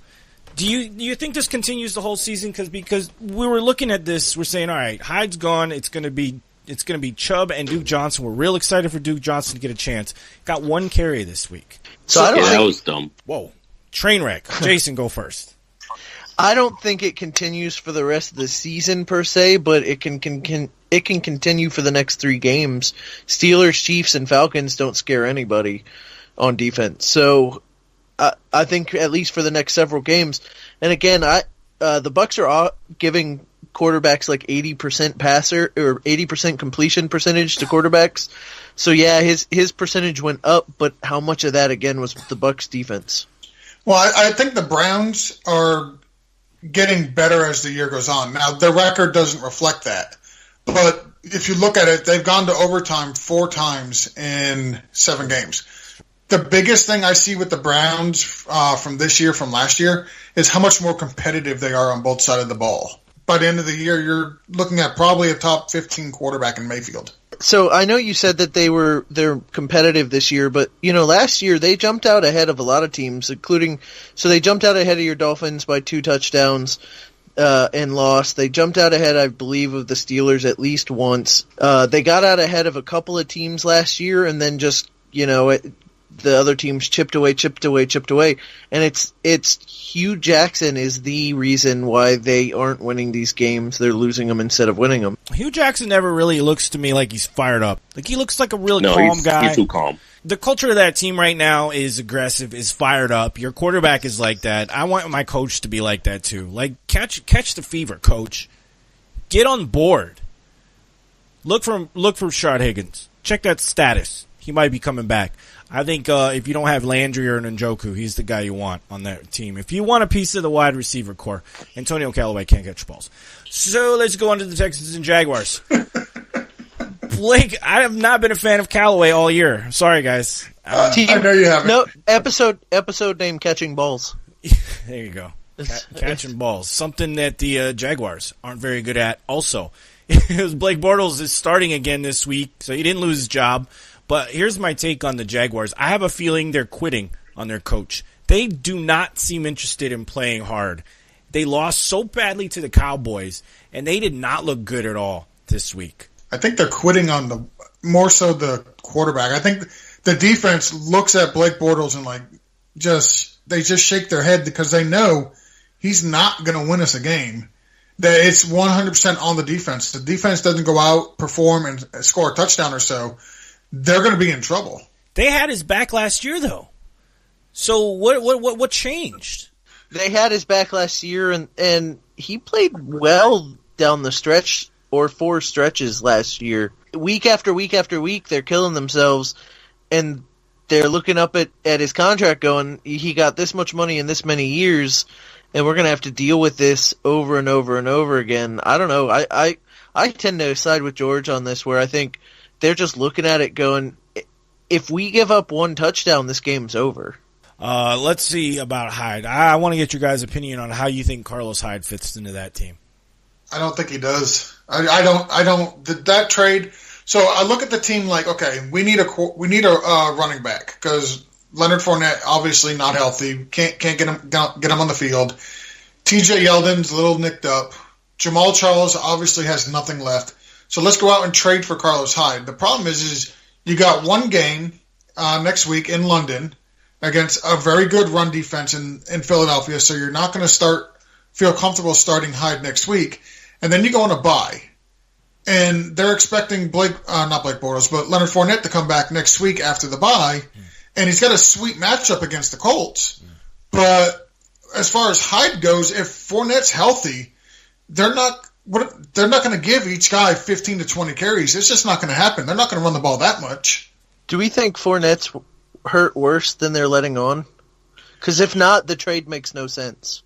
Do you think this continues the whole season? Because we were looking at this, we're saying, all right, Hyde's gone. It's going to be Chubb and Duke Johnson. We're real excited for Duke Johnson to get a chance. Got 1 carry this week. That was dumb. Whoa, train wreck. Jason, go first. I don't think it continues for the rest of the season per se, but it can continue for the next 3 games. Steelers, Chiefs, and Falcons don't scare anybody on defense. So I think at least for the next several games. And again, the Bucs are giving quarterbacks like 80% passer or 80% completion percentage to quarterbacks. So yeah, his percentage went up, but how much of that again was the Bucs defense? Well, I think the Browns are getting better as the year goes on. Now, their record doesn't reflect that. But if you look at it, they've gone to overtime 4 times in 7 games. The biggest thing I see with the Browns from this year, from last year, is how much more competitive they are on both sides of the ball. By the end of the year, you're looking at probably a top 15 quarterback in Mayfield. So I know you said that they're competitive this year, but last year they jumped out ahead of a lot of teams, they jumped out ahead of your Dolphins by 2 touchdowns and lost. They jumped out ahead, I believe, of the Steelers at least once. They got out ahead of a couple of teams last year, and then just the other teams chipped away, and it's Hugh Jackson is the reason why they aren't winning these games. They're losing them instead of winning them. Hugh Jackson never really looks to me like he's fired up. Like, he looks like a really calm guy. He's too calm. The culture of that team right now is aggressive, is fired up. Your quarterback is like that. I want my coach to be like that too. Like, catch the fever, coach. Get on board. Look for Rashard Higgins. Check that status. He might be coming back. I think if you don't have Landry or Njoku, he's the guy you want on that team. If you want a piece of the wide receiver core, Antonio Callaway can't catch balls. So let's go on to the Texans and Jaguars. Blake, I have not been a fan of Callaway all year. Sorry, guys. I know you haven't. No, episode name Catching Balls. There you go. Catching balls. Something that the Jaguars aren't very good at also. Blake Bortles is starting again this week, so he didn't lose his job. But here's my take on the Jaguars. I have a feeling they're quitting on their coach. They do not seem interested in playing hard. They lost so badly to the Cowboys, and they did not look good at all this week. I think they're quitting on more so the quarterback. I think the defense looks at Blake Bortles and they just shake their head because they know he's not going to win us a game. That it's 100% on the defense. The defense doesn't go out, perform, and score a touchdown or so, they're going to be in trouble. They had his back last year, though. So what changed? They had his back last year, and he played well down the stretch or 4 stretches last year. Week after week after week, they're killing themselves, and they're looking up at his contract going, he got this much money in this many years, and we're going to have to deal with this over and over and over again. I don't know. I tend to side with George on this, where I think they're just looking at it going, if we give up 1 touchdown, this game's over. Let's see about Hyde. I want to get your guys' opinion on how you think Carlos Hyde fits into that team. I don't think he does. I don't. That trade. So I look at the team like, okay, we need a running back because Leonard Fournette obviously not healthy, can't get him on the field. T.J. Yeldon's a little nicked up. Jamal Charles obviously has nothing left. So let's go out and trade for Carlos Hyde. The problem is you got 1 game next week in London against a very good run defense in Philadelphia, so you're not going to feel comfortable starting Hyde next week. And then you go on a bye. And they're expecting not Blake Bortles, but Leonard Fournette to come back next week after the bye, and he's got a sweet matchup against the Colts. But as far as Hyde goes, if Fournette's healthy, they're not going to give each guy 15 to 20 carries. It's just not going to happen. They're not going to run the ball that much. Do we think Fournette's hurt worse than they're letting on? Because if not, the trade makes no sense.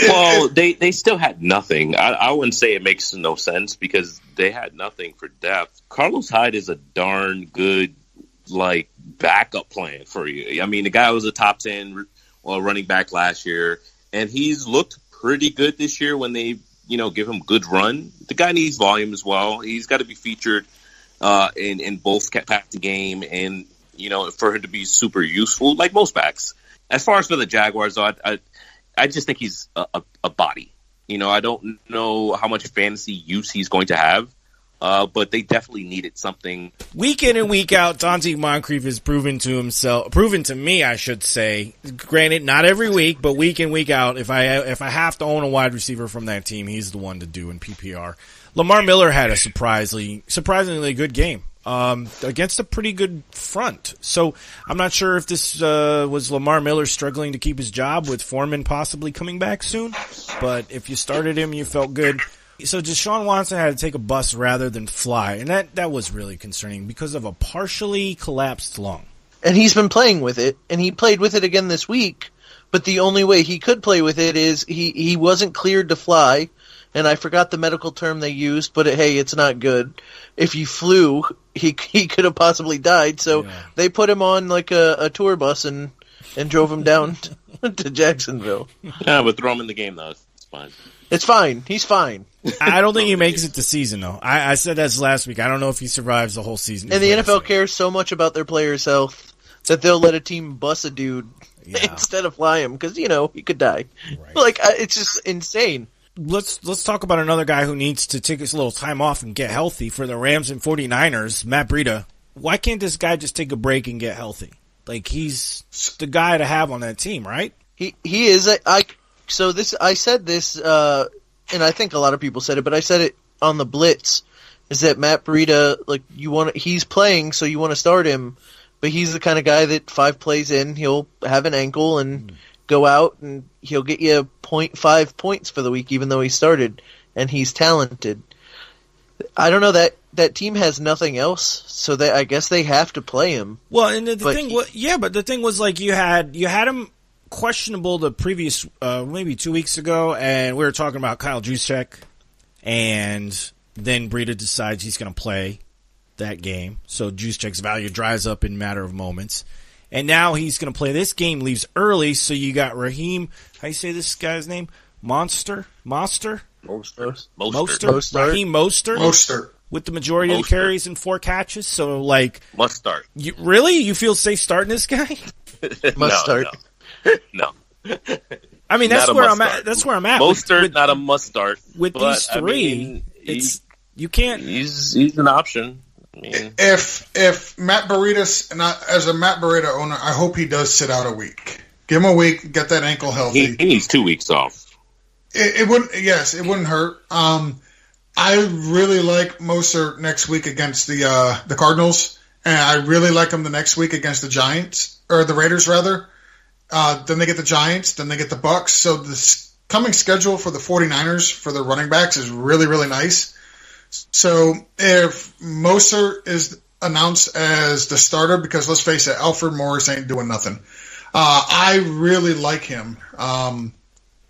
Well, they still had nothing. I wouldn't say it makes no sense because they had nothing for depth. Carlos Hyde is a darn good backup plan for you. I mean, the guy was a top 10 running back last year, and he's looked pretty good this year when they give him good run. The guy needs volume as well. He's got to be featured in both passing game and for him to be super useful like most backs. As far as for the Jaguars, though, I just think he's a body. I don't know how much fantasy use he's going to have, but they definitely needed something. Week in and week out, Dante Moncrief has proven to me, I should say. Granted, not every week, but week in, week out, if I have to own a wide receiver from that team, he's the one to do in PPR. Lamar Miller had a surprisingly good game. Against a pretty good front. So I'm not sure if this was Lamar Miller struggling to keep his job with Foreman possibly coming back soon, but if you started him, you felt good. So Deshaun Watson had to take a bus rather than fly, and that was really concerning because of a partially collapsed lung. And he's been playing with it, and he played with it again this week, but the only way he could play with it is he wasn't cleared to fly, and I forgot the medical term they used, but hey, it's not good. If he flew, he could have possibly died, so they put him on a tour bus and drove him down to Jacksonville. Yeah, but throw him in the game, though. It's fine. It's fine. He's fine. I don't think he makes it the season, though. I said that last week. I don't know if he survives the whole season. And the NFL cares so much about their players' health that they'll let a team bus a dude instead of fly him because, he could die. Right. It's just insane. Let's talk about another guy who needs to take a little time off and get healthy for the Rams and 49ers, Matt Breida. Why can't this guy just take a break and get healthy? He's the guy to have on that team, right? He is. I said this, and I think a lot of people said it, but I said it on the Blitz, is that Matt Breida, he's playing, so you want to start him, but he's the kind of guy that 5 plays in, he'll have an ankle and go out and he'll get you 0.5 points for the week, even though he started, and he's talented. I don't know, that team has nothing else, so I guess they have to play him. Well, and the thing was you had him questionable the previous maybe 2 weeks ago, and we were talking about Kyle Juszczyk, and then Breida decides he's going to play, that game, so Juszczyk's value dries up in a matter of moments. And now he's going to play this game, leaves early, so you got Raheem, how you say this guy's name? Mostert? Mostert. Raheem Mostert. With the majority of the carries and 4 catches, so like... Must start. You feel safe starting this guy? Must start. No. I mean, that's where I'm at. That's where I'm at. Mostert, not a must start. With these three, you can't... He's an option. I mean, if Matt Burritas, and as a Matt Burrita owner, I hope he does sit out a week. Give him a week, get that ankle healthy. He needs 2 weeks off. It wouldn't hurt. I really like Mostert next week against the Cardinals, and I really like him the next week against the Giants, or the Raiders rather. Then they get the Giants, then they get the Bucks. So this coming schedule for the 49ers for the running backs is really, really nice. So if Mostert is announced as the starter, because let's face it, Alfred Morris ain't doing nothing. I really like him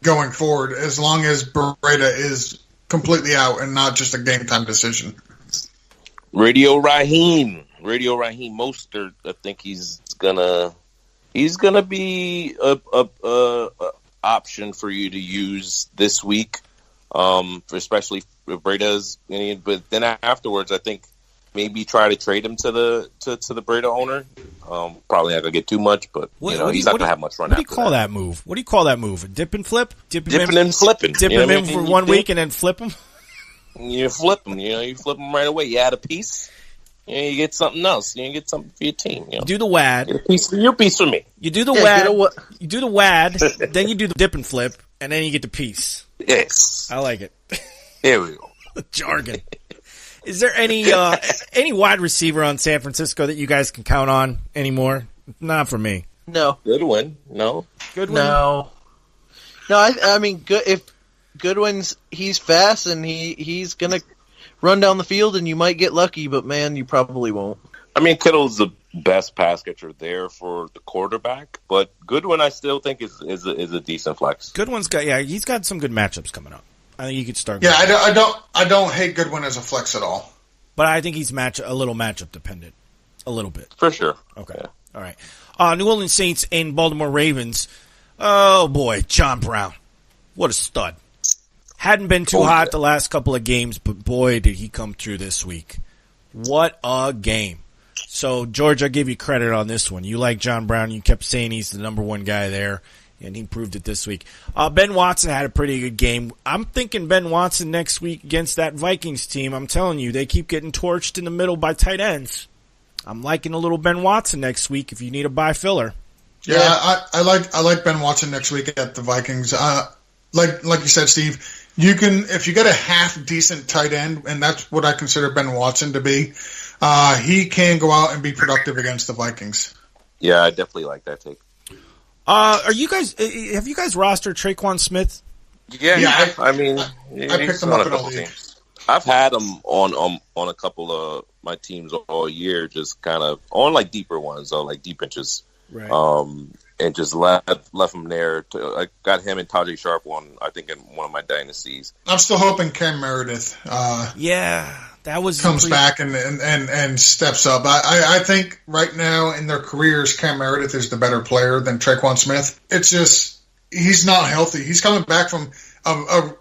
going forward, as long as Burrita is completely out and not just a game time decision. Radio Raheem Mostert. I think he's gonna be a option for you to use this week, especially if Breda's. But then afterwards, I think maybe try to trade him to the Breda owner. Probably not gonna get too much, but he's not gonna have much run. What do you call that move? What do you call that move? A dip and flip? Dipping and flipping. Dipping him in for 1 week and then flip him. You flip them. You flip them right away. You add a piece. You get something else. You get something for your team. You do the WAD. Your piece for me. You do the WAD. You do the WAD. Then you do the dip and flip, and then you get the piece. Yes, I like it. There we go. Jargon. Is there any wide receiver on San Francisco that you guys can count on anymore? Not for me. No. Goodwin. No. Goodwin. No. I mean, if Goodwin's, he's fast and he's gonna run down the field, and you might get lucky, but man, you probably won't. I mean, Kittle's the best pass catcher there for the quarterback, but Goodwin I still think is a decent flex. Goodwin's he's got some good matchups coming up. I think you could start. Yeah, I don't hate Goodwin as a flex at all, but I think he's a little matchup dependent, a little bit for sure. Okay, yeah. All right. New Orleans Saints and Baltimore Ravens. Oh boy, John Brown, what a stud! Hadn't been too hot the last couple of games, but boy, did he come through this week. What a game. So, George, I'll give you credit on this one. You like John Brown. You kept saying he's the number one guy there, and he proved it this week. Ben Watson had a pretty good game. I'm thinking Ben Watson next week against that Vikings team. I'm telling you, they keep getting torched in the middle by tight ends. I'm liking a little Ben Watson next week if you need a buy filler. Yeah, I like Ben Watson next week at the Vikings. Like you said, Steve, you can, if you get a half decent tight end, and that's what I consider Ben Watson to be, he can go out and be productive against the Vikings. Yeah, I definitely like that take. Have you guys rostered Traquan Smith? Yeah, I picked him up in a league. Teams. I've had him on a couple of my teams all year, just kind of on like deeper ones, so like deep inches. Right. And just left him there. I got him and Tajay Sharp I think in one of my dynasties. I'm still hoping Cam Meredith that was comes back and steps up. I think right now in their careers, Cam Meredith is the better player than Traquan Smith. It's just he's not healthy. He's coming back from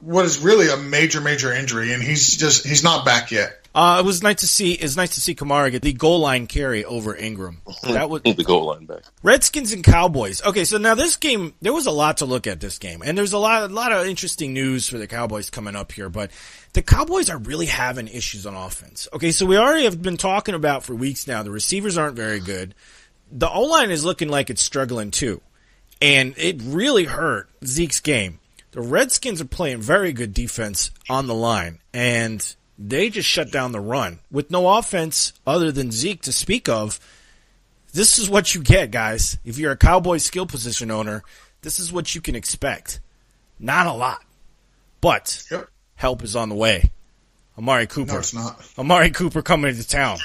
what is really a major injury, and he's not back yet. It was nice to see Kamara get the goal line carry over Ingram. That was the goal line back. Redskins and Cowboys. Okay, so now this game, there was a lot to look at this game, and there's a lot of interesting news for the Cowboys coming up here. But the Cowboys are really having issues on offense. Okay, so we already have been talking about for weeks now. The receivers aren't very good. The O-line is looking like it's struggling too, and it really hurt Zeke's game. The Redskins are playing very good defense on the line, and they just shut down the run. With no offense other than Zeke to speak of, this is what you get, guys. If you're a Cowboys skill position owner, this is what you can expect. Not a lot. But help is on the way. Amari Cooper. No, it's not. Amari Cooper coming into town.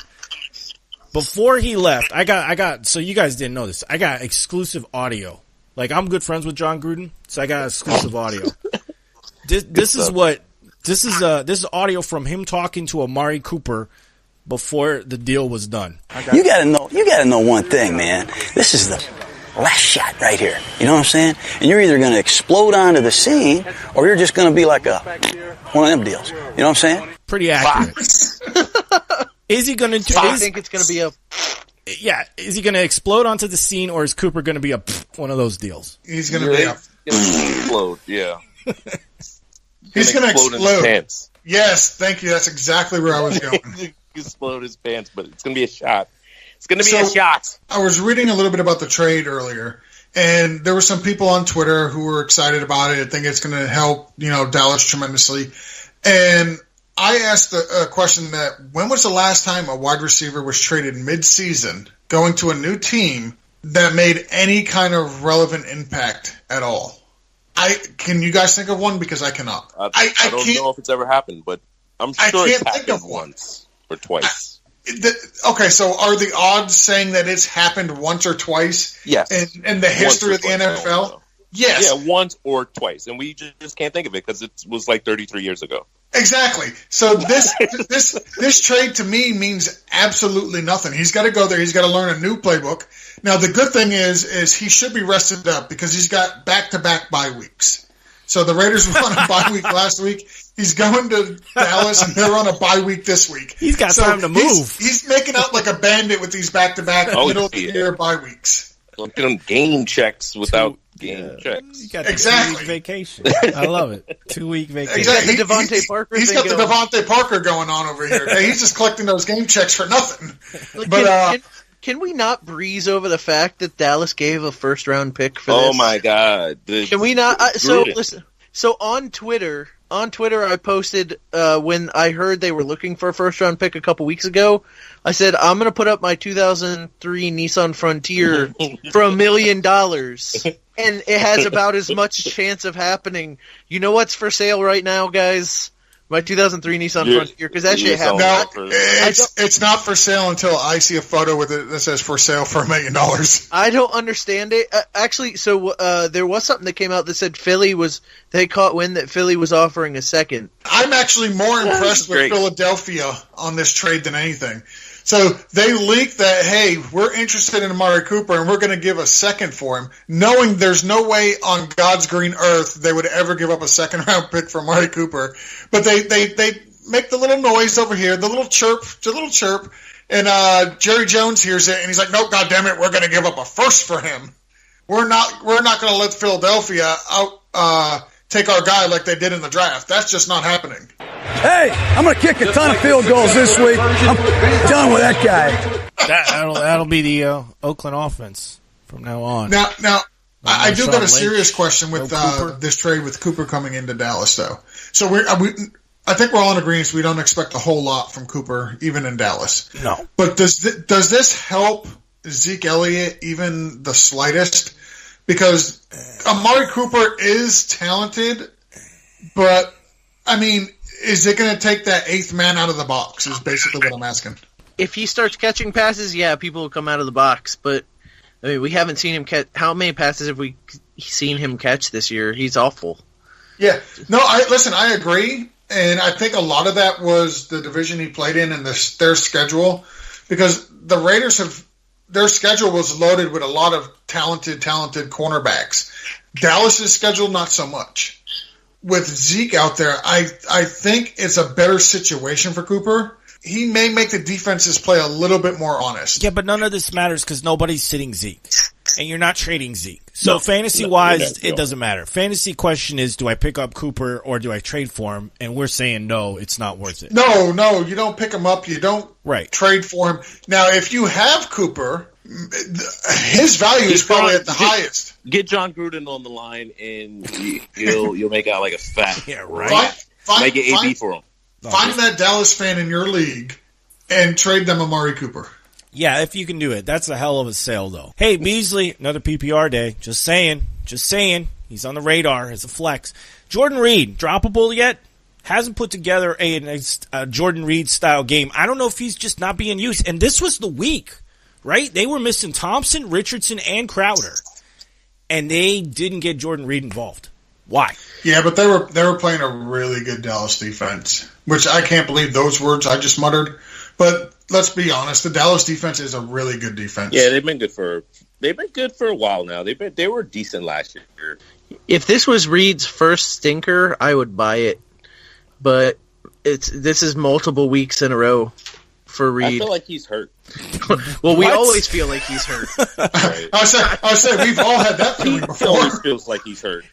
Before he left, I got so you guys didn't know this, I got exclusive audio. Like, I'm good friends with John Gruden, so I got exclusive audio. This is audio from him talking to Amari Cooper before the deal was done. You gotta know one thing, man. This is the last shot right here. You know what I'm saying? And you're either gonna explode onto the scene, or you're just gonna be like one of them deals. You know what I'm saying? Pretty accurate. Is he gonna? I think it's gonna be a. Yeah, is he gonna explode onto the scene, or is Cooper gonna be one of those deals? He's gonna be explode. Yeah. He's gonna explode. In his pants. Yes, thank you. That's exactly where I was going. Explode his pants, but it's gonna be a shot. It's gonna be a shot. I was reading a little bit about the trade earlier, and there were some people on Twitter who were excited about it. I think it's gonna help, Dallas tremendously. And I asked a question that when was the last time a wide receiver was traded mid-season going to a new team that made any kind of relevant impact at all? Can you guys think of one? Because I cannot. I don't know if it's ever happened, but I'm sure it's happened once or twice. Okay, so are the odds saying that it's happened once or twice? Yes. In the history of the NFL? No. Yes. Yeah, once or twice. And we just can't think of it because it was like 33 years ago. Exactly. So this trade to me means absolutely nothing. He's got to go there. He's got to learn a new playbook. Now, the good thing is he should be rested up because he's got back-to-back bye weeks. So the Raiders were on a bye week last week. He's going to Dallas, and they're on a bye week this week. He's got time to move. He's making out like a bandit with these back-to-back middle of the year bye weeks. Doing game checks without game checks. You got the 2-week vacation. I love it. 2-week vacation. Exactly. He's got the Devontae Parker. He's got the Devontae Parker going on over here. He's just collecting those game checks for nothing. But can we not breeze over the fact that Dallas gave a first-round pick for this? Oh my God! Can we not? Listen. So on Twitter, I posted when I heard they were looking for a first-round pick a couple weeks ago. I said, I'm going to put up my 2003 Nissan Frontier for $1 million. And it has about as much chance of happening. You know what's for sale right now, guys? My 2003 Nissan Frontier, because that shit happened. No, it's not for sale until I see a photo with it that says for sale for $1 million. I don't understand it. Actually, there was something that came out that said they caught wind that Philly was offering a second. I'm actually more impressed with Philadelphia on this trade than anything. So they leaked that, hey, we're interested in Amari Cooper and we're going to give a second for him, knowing there's no way on God's green earth they would ever give up a second-round pick for Amari Cooper. But they make the little noise over here, the little chirp, and Jerry Jones hears it, and he's like, no, goddammit, we're going to give up a first for him. We're not going to let Philadelphia take our guy like they did in the draft. That's just not happening. Hey, I'm going to kick a ton of field goals this week. I'm done with that guy. That'll be the Oakland offense from now on. Now, I do got a serious question with this trade with Cooper coming into Dallas, though. So I think we're all in agreement we don't expect a whole lot from Cooper, even in Dallas. No. But does this help Zeke Elliott even the slightest? Because Amari Cooper is talented, but, I mean, is it going to take that eighth man out of the box is basically what I'm asking. If he starts catching passes, yeah, people will come out of the box. But, I mean, we haven't seen him catch. How many passes have we seen him catch this year? He's awful. Yeah. No, I agree. And I think a lot of that was the division he played in and their schedule. Because the Raiders their schedule was loaded with a lot of talented cornerbacks. Dallas's schedule, not so much. With Zeke out there, I think it's a better situation for Cooper. He may make the defenses play a little bit more honest. Yeah, but none of this matters because nobody's sitting Zeke. And you're not trading Zeke. So fantasy-wise, it doesn't matter. Fantasy question is, do I pick up Cooper or do I trade for him? And we're saying no, it's not worth it. No, you don't pick him up. You don't trade for him. Now, if you have Cooper, his value is probably at the highest. Get John Gruden on the line, and you'll make out like a fat. Yeah, right. Make it AB for him. Find that Dallas fan in your league and trade them Amari Cooper. Yeah, if you can do it. That's a hell of a sale, though. Hey, Beasley, another PPR day. Just saying. He's on the radar as a flex. Jordan Reed, droppable yet? Hasn't put together a Jordan Reed-style game. I don't know if he's just not being used. And this was the week, right? They were missing Thompson, Richardson, and Crowder. And they didn't get Jordan Reed involved. Why? Yeah, but they were playing a really good Dallas defense, which I can't believe those words I just muttered. But let's be honest, the Dallas defense is a really good defense. Yeah, they've been good for a while now. They were decent last year. If this was Reed's first stinker, I would buy it. But this is multiple weeks in a row for Reed. I feel like he's hurt. Well, we always feel like he's hurt. Right. I said we've all had that feeling He before. always feels like he's hurt.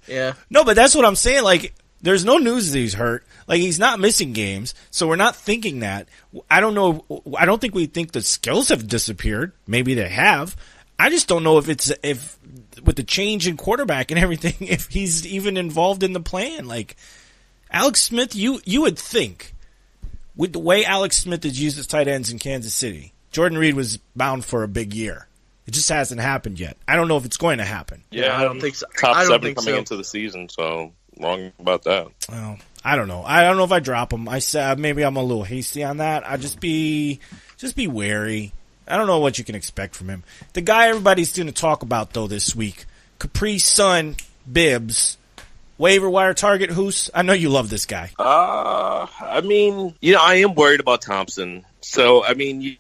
Yeah. No, but that's what I'm saying. Like, there's no news that he's hurt. Like, he's not missing games, so we're not thinking that. I don't know. I don't think we think the skills have disappeared. Maybe they have. I just don't know if with the change in quarterback and everything, if he's even involved in the plan. Like, Alex Smith, you would think, with the way Alex Smith has used his tight ends in Kansas City, Jordan Reed was bound for a big year. It just hasn't happened yet. I don't know if it's going to happen. Yeah, I don't think so. Top I don't 7 think coming so. into the season, so wrong about that. Well, I don't know. I don't know if I drop him. I said maybe I'm a little hasty on that. I'd just be wary. I don't know what you can expect from him. The guy everybody's going to talk about though this week, Capri's son, Bibbs, waiver wire target. I know you love this guy. I mean, I am worried about Thompson. So, I mean,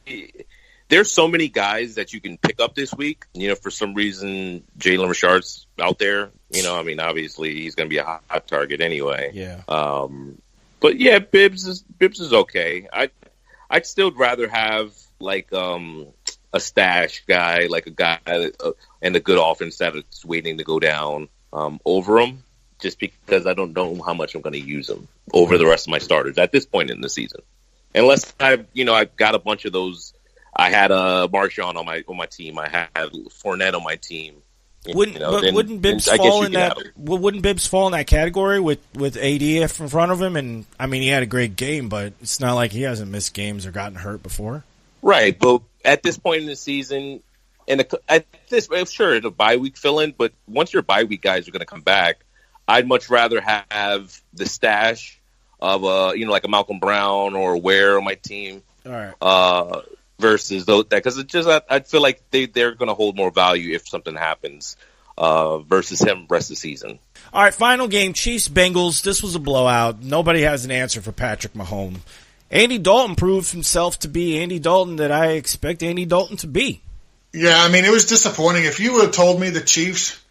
there's so many guys that you can pick up this week. For some reason, Jalen Richard's out there. I mean, obviously he's going to be a hot target anyway. Yeah. But yeah, Bibbs is okay. I'd still rather have like a stash guy, like a guy and a good offense that's waiting to go down over him, just because I don't know how much I'm going to use him over the rest of my starters at this point in the season. Unless I've got a bunch of those. I had Marshawn on my team. I had Fournette on my team. Wouldn't Bibbs fall in that? Wouldn't Bibbs fall in that category with AD in front of him? And I mean, he had a great game, but it's not like he hasn't missed games or gotten hurt before. Right, but at this point in the season, sure, it's a bye week fill-in, but once your bye week guys are going to come back, I'd much rather have the stash of like a Malcolm Brown or a Ware on my team, all right, versus those because it just I feel like they're going to hold more value if something happens versus him rest of the season. All right, final game, Chiefs Bengals. This was a blowout. Nobody has an answer for Patrick Mahomes. Andy Dalton proved himself to be Andy Dalton that I expect Andy Dalton to be. Yeah, I mean, it was disappointing. If you would have told me the Chiefs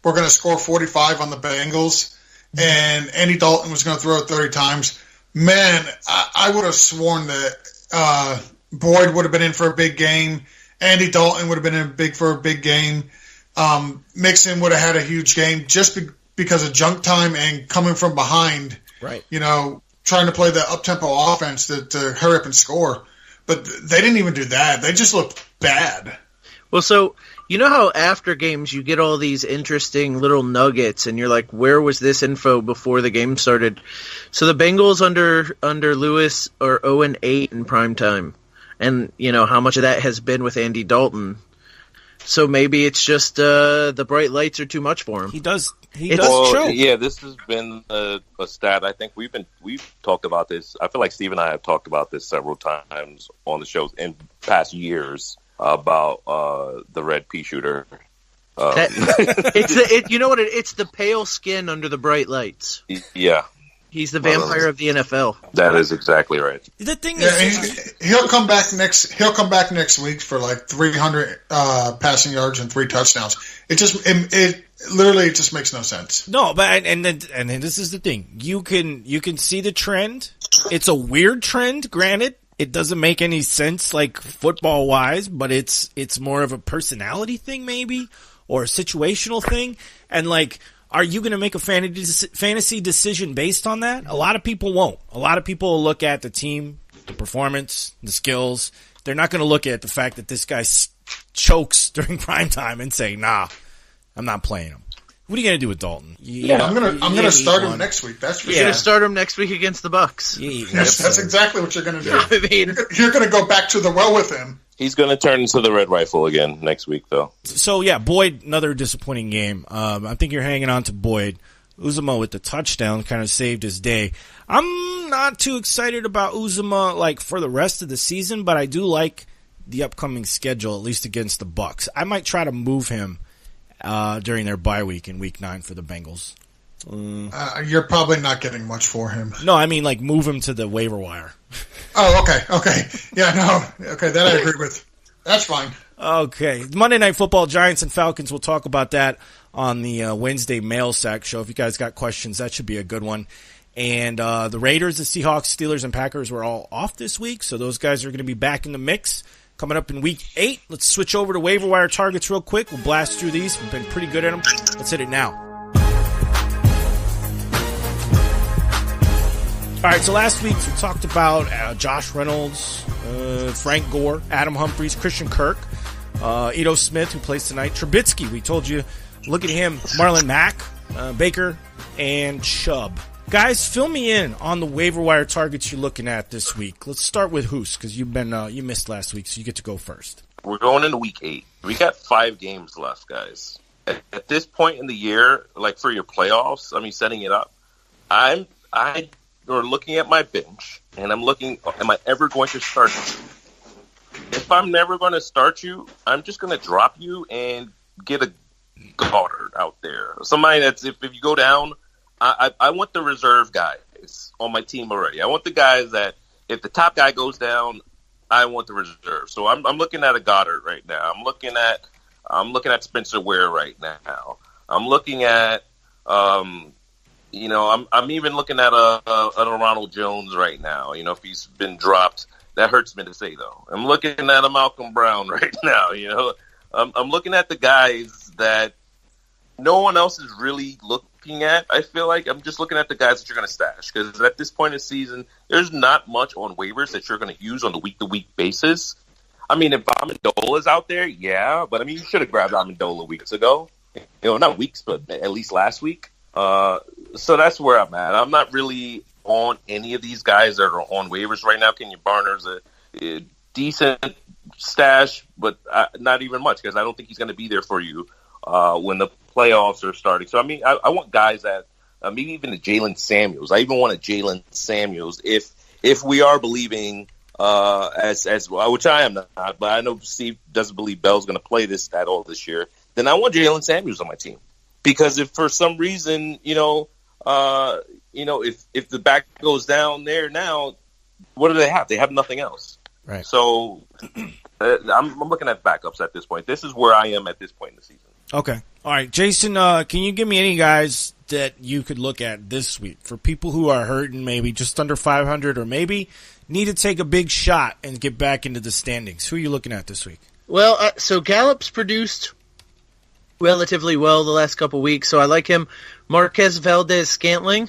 were going to score 45 on the Bengals and Andy Dalton was going to throw it 30 times, man, I would have sworn that Boyd would have been in for a big game. Andy Dalton would have been in for a big game. Mixon would have had a huge game just because of junk time and coming from behind. Right. Trying to play the up-tempo offense to hurry up and score. But they didn't even do that. They just looked bad. Well, so how after games you get all these interesting little nuggets, and you're like, where was this info before the game started? So the Bengals under Lewis are 0-8 in prime time, and how much of that has been with Andy Dalton. So maybe it's just the bright lights are too much for him. He does Well, choke. yeah, this has been a stat. I think we've talked about this. I feel like Steve and I have talked about this several times on the shows in past years about the red pea shooter. It's the pale skin under the bright lights. Yeah, He's the vampire of the NFL. that is exactly right. The thing Yeah, is, he'll come back next week for like 300 passing yards and 3 touchdowns. It literally just makes no sense. no, but and then this is the thing. You can see the trend. It's a weird trend, granted. It doesn't make any sense like football wise, but it's more of a personality thing maybe, or a situational thing. And like, are you going to make a fantasy decision based on that? A lot of people won't. A lot of people will look at the team, the performance, the skills. They're not going to look at the fact that this guy chokes during prime time and say, nah, I'm not playing him. What are you going to do with Dalton? I'm gonna start him next week. That's for You're sure. going to start him next week against the Bucks. That's exactly what you're gonna do. I mean, You're gonna go back to the well with him. He's going to turn into the red rifle again next week, though. So, yeah, Boyd, another disappointing game. I think you're hanging on to Boyd. Uzomah with the touchdown kind of saved his day. I'm not too excited about Uzomah like for the rest of the season, but I do like the upcoming schedule, at least against the Bucks. I might try to move him during their bye week in Week 9 for the Bengals. You're probably not getting much for him. No, I mean like move him to the waiver wire. Oh, okay. Yeah, no. Okay, that I agree with. That's fine. Okay. Monday Night Football, Giants and Falcons. We'll talk about that on the Wednesday Mail Sack show. If you guys got questions, that should be a good one. And the Raiders, the Seahawks, Steelers, and Packers were all off this week, so those guys are going to be back in the mix coming up in Week 8. Let's switch over to waiver wire targets real quick. We'll blast through these. We've been pretty good at them. Let's hit it now. All right, so last week we talked about Josh Reynolds, Frank Gore, Adam Humphries, Christian Kirk, Ito Smith, who plays tonight, Trubisky. We told you, look at him, Marlon Mack, Baker, and Chubb. Guys, fill me in on the waiver wire targets you're looking at this week. Let's start with Hoos, because you missed last week, so you get to go first. We're going into Week 8. We got 5 games left, guys. At this point in the year, like for your playoffs, I mean, setting it up, or looking at my bench, and I'm looking, am I ever going to start you? If I'm never going to start you, I'm just going to drop you and get a Goddard out there. Somebody that's, if you go down, I want the reserve guys on my team already. I want the guys that, if the top guy goes down, I want the reserve. So I'm looking at a Goddard right now. I'm looking at Spencer Ware right now. I'm looking at, I'm even looking at a Ronald Jones right now. You know, if he's been dropped, that hurts me to say though. I'm looking at a Malcolm Brown right now. You know, I'm looking at the guys that no one else is really looking at. I feel like I'm just looking at the guys that you're going to stash, because at this point in the season, there's not much on waivers that you're going to use on the week-to-week basis. I mean, if Amendola's out there, yeah, but I mean, you should have grabbed Amendola weeks ago. You know, not weeks, but at least last week. So that's where I'm at. I'm not really on any of these guys that are on waivers right now. Kenyon Barner's a decent stash, but not even much, because I don't think he's going to be there for you when the playoffs are starting. So, I mean, I want guys that maybe even a Jalen Samuels. I even want a Jalen Samuels if we are believing as which I am not, but I know Steve doesn't believe Bell's going to play this at all this year. Then I want Jalen Samuels on my team. Because if for some reason, if the back goes down there now, what do they have? They have nothing else. Right. So I'm looking at backups at this point. This is where I am at this point in the season. Okay. All right. Jason, can you give me any guys that you could look at this week for people who are hurting, maybe just under 500, or maybe need to take a big shot and get back into the standings? Who are you looking at this week? Well, so Gallup's produced relatively well the last couple weeks, so I like him. Marquez Valdez-Scantling,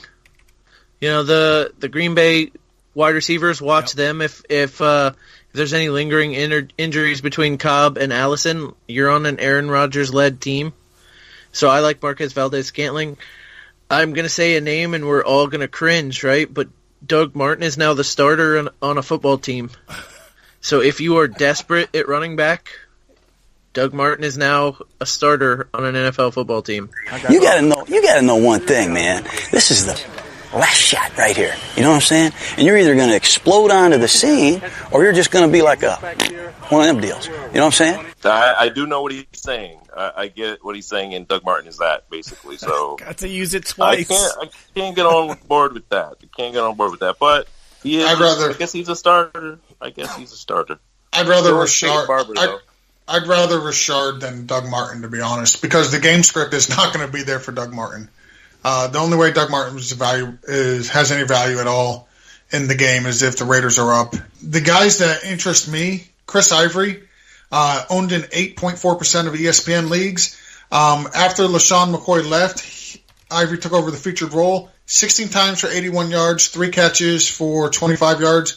the Green Bay wide receivers, watch them. If there's any lingering injuries between Cobb and Allison, you're on an Aaron Rodgers-led team. So I like Marquez Valdez-Scantling. I'm going to say a name, and we're all going to cringe, right? But Doug Martin is now the starter on a football team. So if you are desperate at running back, Doug Martin is now a starter on an NFL football team. You gotta know one thing, man. This is the last shot right here. You know what I'm saying? And you're either going to explode onto the scene, or you're just going to be like one of them deals. You know what I'm saying? I do know what he's saying. I get what he's saying, and Doug Martin is that, basically. So got to use it twice. I can't get on board with that. But he is. I guess he's a starter. I'd rather Richard than Doug Martin, to be honest, because the game script is not going to be there for Doug Martin. The only way Doug Martin's has any value at all in the game is if the Raiders are up. The guys that interest me, Chris Ivory, owned in 8.4% of ESPN leagues. After LaShawn McCoy left, Ivory took over the featured role, 16 times for 81 yards, 3 catches for 25 yards.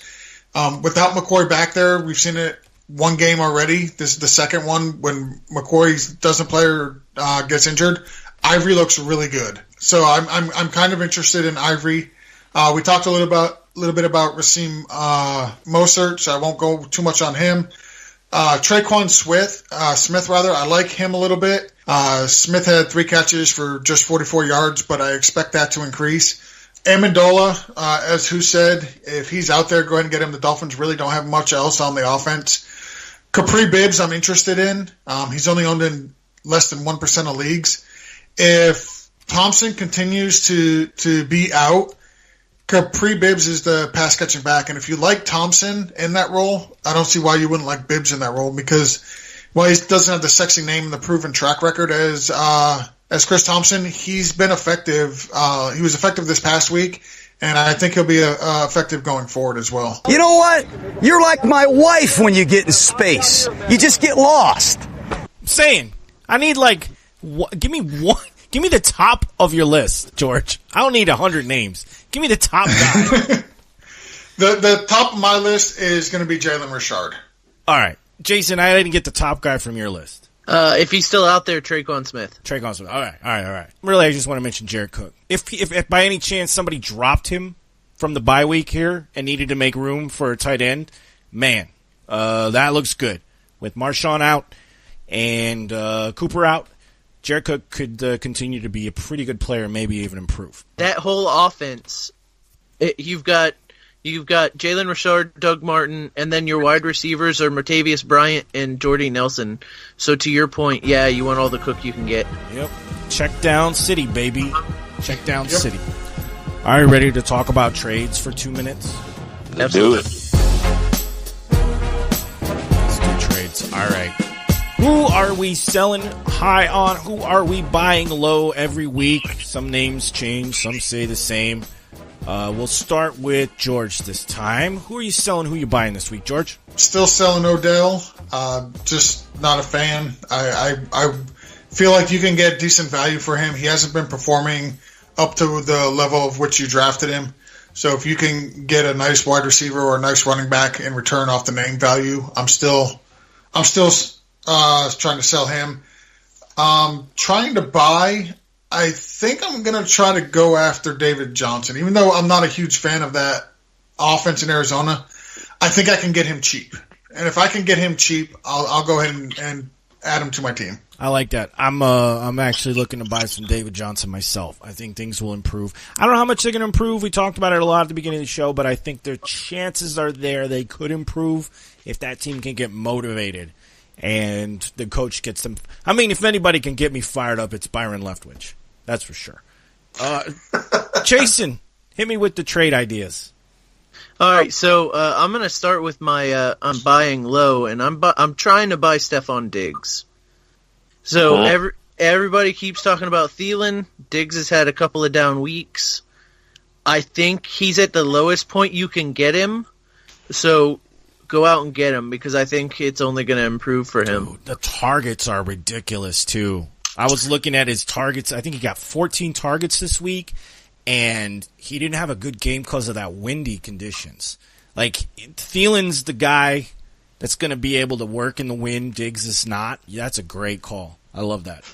Without McCoy back there, we've seen it one game already. This is the second one when McCoy doesn't play or gets injured. Ivory looks really good, so I'm kind of interested in Ivory. We talked a little bit about Raheem Mostert, so I won't go too much on him. Traquan Smith, I like him a little bit. Smith had 3 catches for just 44 yards, but I expect that to increase. Amendola, as who said, if he's out there, go ahead and get him. The Dolphins really don't have much else on the offense. Capri Bibbs, I'm interested in. He's only owned in less than 1% of leagues. If Thompson continues to be out, Capri Bibbs is the pass catching back, and if you like Thompson in that role, I don't see why you wouldn't like Bibbs in that role, because while he doesn't have the sexy name and the proven track record as Chris Thompson, he's been effective. He was effective this past week, and I think he'll be effective going forward as well. You know what? You're like my wife when you get in space. You just get lost. I'm saying, I need give me one. Give me the top of your list, George. I don't need 100 names. Give me the top guy. The top of my list is going to be Jalen Richard. All right. Jason, I didn't get the top guy from your list. If he's still out there, Traquan Smith. Traquan Smith. All right. Really, I just want to mention Jared Cook. If by any chance somebody dropped him from the bye week here and needed to make room for a tight end, man, that looks good. With Marshawn out and Cooper out, Jared Cook could continue to be a pretty good player, maybe even improve. That whole offense, you've got Jalen Richard, Doug Martin, and then your wide receivers are Martavius Bryant and Jordy Nelson. So to your point, yeah, you want all the Cook you can get. Yep. Check down city, baby. Check down city. Are you ready to talk about trades for 2 minutes? Let's do it. Let's do trades. All right. Who are we selling high on? Who are we buying low every week? Some names change. Some stay the same. We'll start with George this time. Who are you selling? Who are you buying this week, George? Still selling Odell. Just not a fan. I feel like you can get decent value for him. He hasn't been performing up to the level of which you drafted him. So if you can get a nice wide receiver or a nice running back in return off the name value, I'm still trying to sell him. Trying to buy, I think I'm going to try to go after David Johnson. Even though I'm not a huge fan of that offense in Arizona, I think I can get him cheap. And if I can get him cheap, I'll go ahead and add him to my team. I like that. I'm actually looking to buy some David Johnson myself. I think things will improve. I don't know how much they're going to improve. We talked about it a lot at the beginning of the show, but I think their chances are there they could improve if that team can get motivated. And the coach gets them. I mean, if anybody can get me fired up, it's Byron Leftwich. That's for sure. Jason, hit me with the trade ideas. All right, so I'm going to start with my I'm buying low, and I'm trying to buy Stephon Diggs. So everybody keeps talking about Thielen. Diggs has had a couple of down weeks. I think he's at the lowest point you can get him. So go out and get him, because I think it's only going to improve for him. Dude, the targets are ridiculous, too. I was looking at his targets. I think he got 14 targets this week, and he didn't have a good game because of that windy conditions. Like, Thielen's the guy that's going to be able to work in the wind. Diggs is not. Yeah, that's a great call. I love that.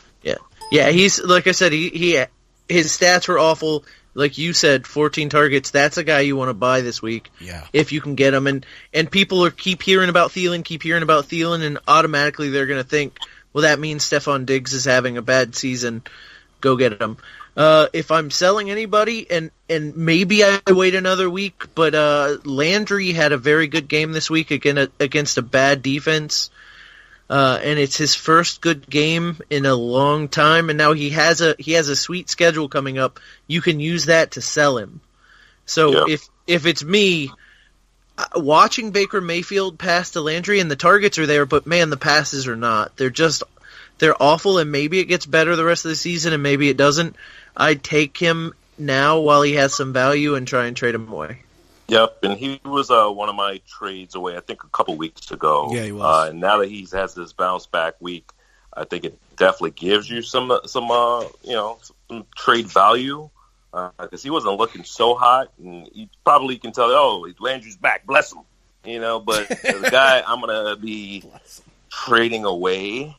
Yeah. He's, like I said, his stats were awful. Like you said, 14 targets. That's a guy you want to buy this week. Yeah. If you can get him. And people keep hearing about Thielen, and automatically they're going to think, well, that means Stephon Diggs is having a bad season. Go get him. If I'm selling anybody, and maybe I wait another week, but Landry had a very good game this week against a bad defense. And it's his first good game in a long time, and now he has a sweet schedule coming up. You can use that to sell him. So if it's me, watching Baker Mayfield pass to Landry, and the targets are there, but man, the passes are not. They're awful, and maybe it gets better the rest of the season, and maybe it doesn't. I'd take him now while he has some value and try and trade him away. Yep, and he was one of my trades away, I think, a couple weeks ago. Yeah, he was. And now that he has this bounce back week, I think it definitely gives you some trade value, because he wasn't looking so hot, and you probably can tell, Landry's back, bless him, But the guy I'm gonna be trading away,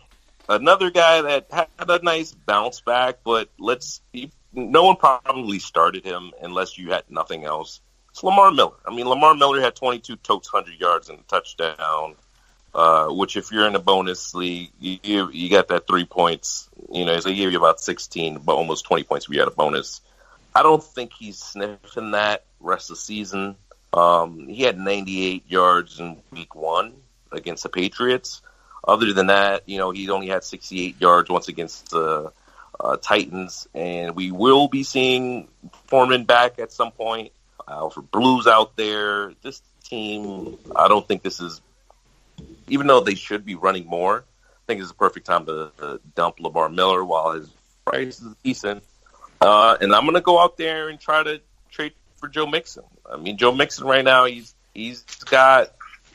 another guy that had a nice bounce back, but no one probably started him unless you had nothing else. It's Lamar Miller. I mean, Lamar Miller had 22 totes, 100 yards, and a touchdown, which if you're in a bonus league, you got that 3 points. So he gave you about 16, but almost 20 points if you had a bonus. I don't think he's sniffing that rest of the season. He had 98 yards in week 1 against the Patriots. Other than that, he only had 68 yards once against the Titans, and we will be seeing Foreman back at some point. Alfred Blue's out there. This team, I don't think this is, even though they should be running more, I think it's a perfect time to dump Lamar Miller while his price is decent. And I'm going to go out there and try to trade for Joe Mixon. I mean, Joe Mixon right now, he's got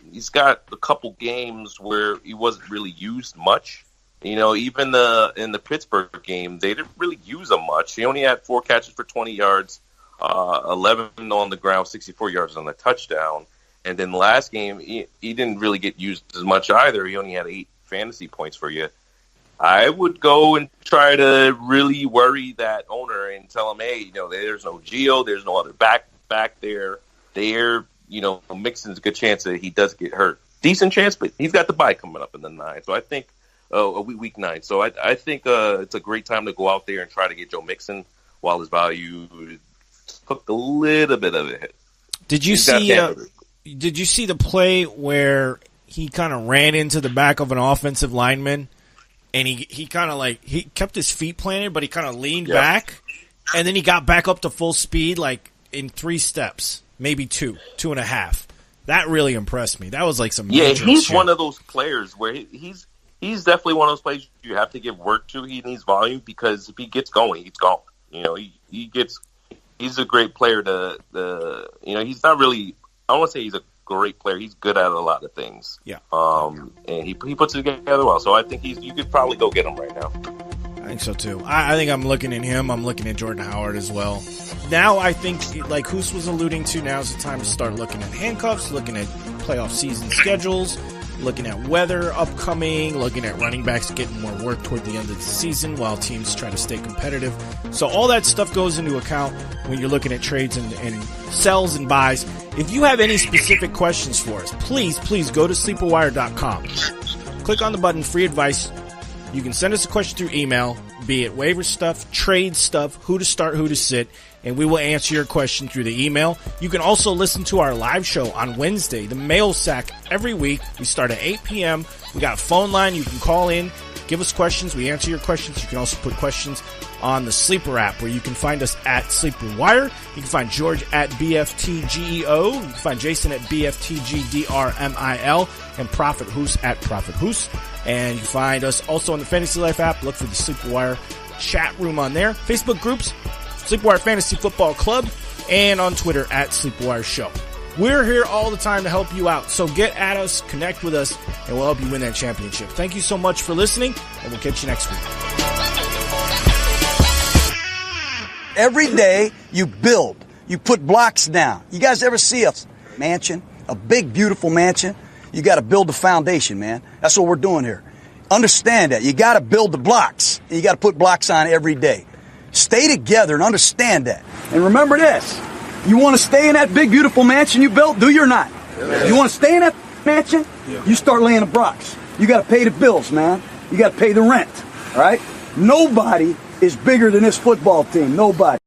a couple games where he wasn't really used much. You know, even in the Pittsburgh game, they didn't really use him much. He only had 4 catches for 20 yards, 11 on the ground, 64 yards on the touchdown. And then the last game, he didn't really get used as much either. He only had 8 fantasy points for you. I would go and try to really worry that owner and tell him, hey, you know, there's no Geo, there's no other back there. You know, Mixon's a good chance that he does get hurt. Decent chance, but he's got the bye coming up in the 9. So I think week 9. So I think it's a great time to go out there and try to get Joe Mixon while his value took a little bit of a hit. Did you see the play where he kind of ran into the back of an offensive lineman, and he kind of he kept his feet planted, but he kind of leaned back, and then he got back up to full speed like in 3 steps, maybe 2.5. That really impressed me. That was like some major he's shit. One of those players where he's definitely one of those players you have to give work to. He needs volume because if he gets going, he's gone. You know, he's a great player he's not really, I don't want to say he's a great player. He's good at a lot of things. Yeah. And he puts it together well. So I think you could probably go get him right now. I think so too. I think I'm looking at him. I'm looking at Jordan Howard as well. Now I think, like Hoos was alluding to, now's the time to start looking at handcuffs, looking at playoff season schedules, looking at weather upcoming, looking at running backs getting more work toward the end of the season while teams try to stay competitive. So all that stuff goes into account when you're looking at trades and sells and buys. If you have any specific questions for us, please go to sleeperwire.com. Click on the button, free advice. You can send us a question through email, be it waiver stuff, trade stuff, who to start, who to sit, and we will answer your question through the email. You can also listen to our live show on Wednesday, the Mail Sack, every week. We start at 8 p.m. We got a phone line. You can call in, give us questions. We answer your questions. You can also put questions on the Sleeper app, where you can find us at Sleeper Wire. You can find George at BFTGEO. You can find Jason at BFTGDRMIL, and Prophet Hoos at Prophet Hoos. And you can find us also on the Fantasy Life app. Look for the Sleeper Wire chat room on there. Facebook groups, Sleeper Wire Fantasy Football Club, and on Twitter at Sleeper Wire Show. We're here all the time to help you out. So get at us, connect with us, and we'll help you win that championship. Thank you so much for listening, and we'll catch you next week. Every day you build, you put blocks down. You guys ever see a mansion, a big, beautiful mansion? You got to build the foundation, man. That's what we're doing here. Understand that. You got to build the blocks, and you got to put blocks on every day. Stay together and understand that. And remember this. You want to stay in that big, beautiful mansion you built? Do you or not? Yeah. You want to stay in that mansion? Yeah. You start laying the blocks. You got to pay the bills, man. You got to pay the rent, all right? Nobody is bigger than this football team. Nobody.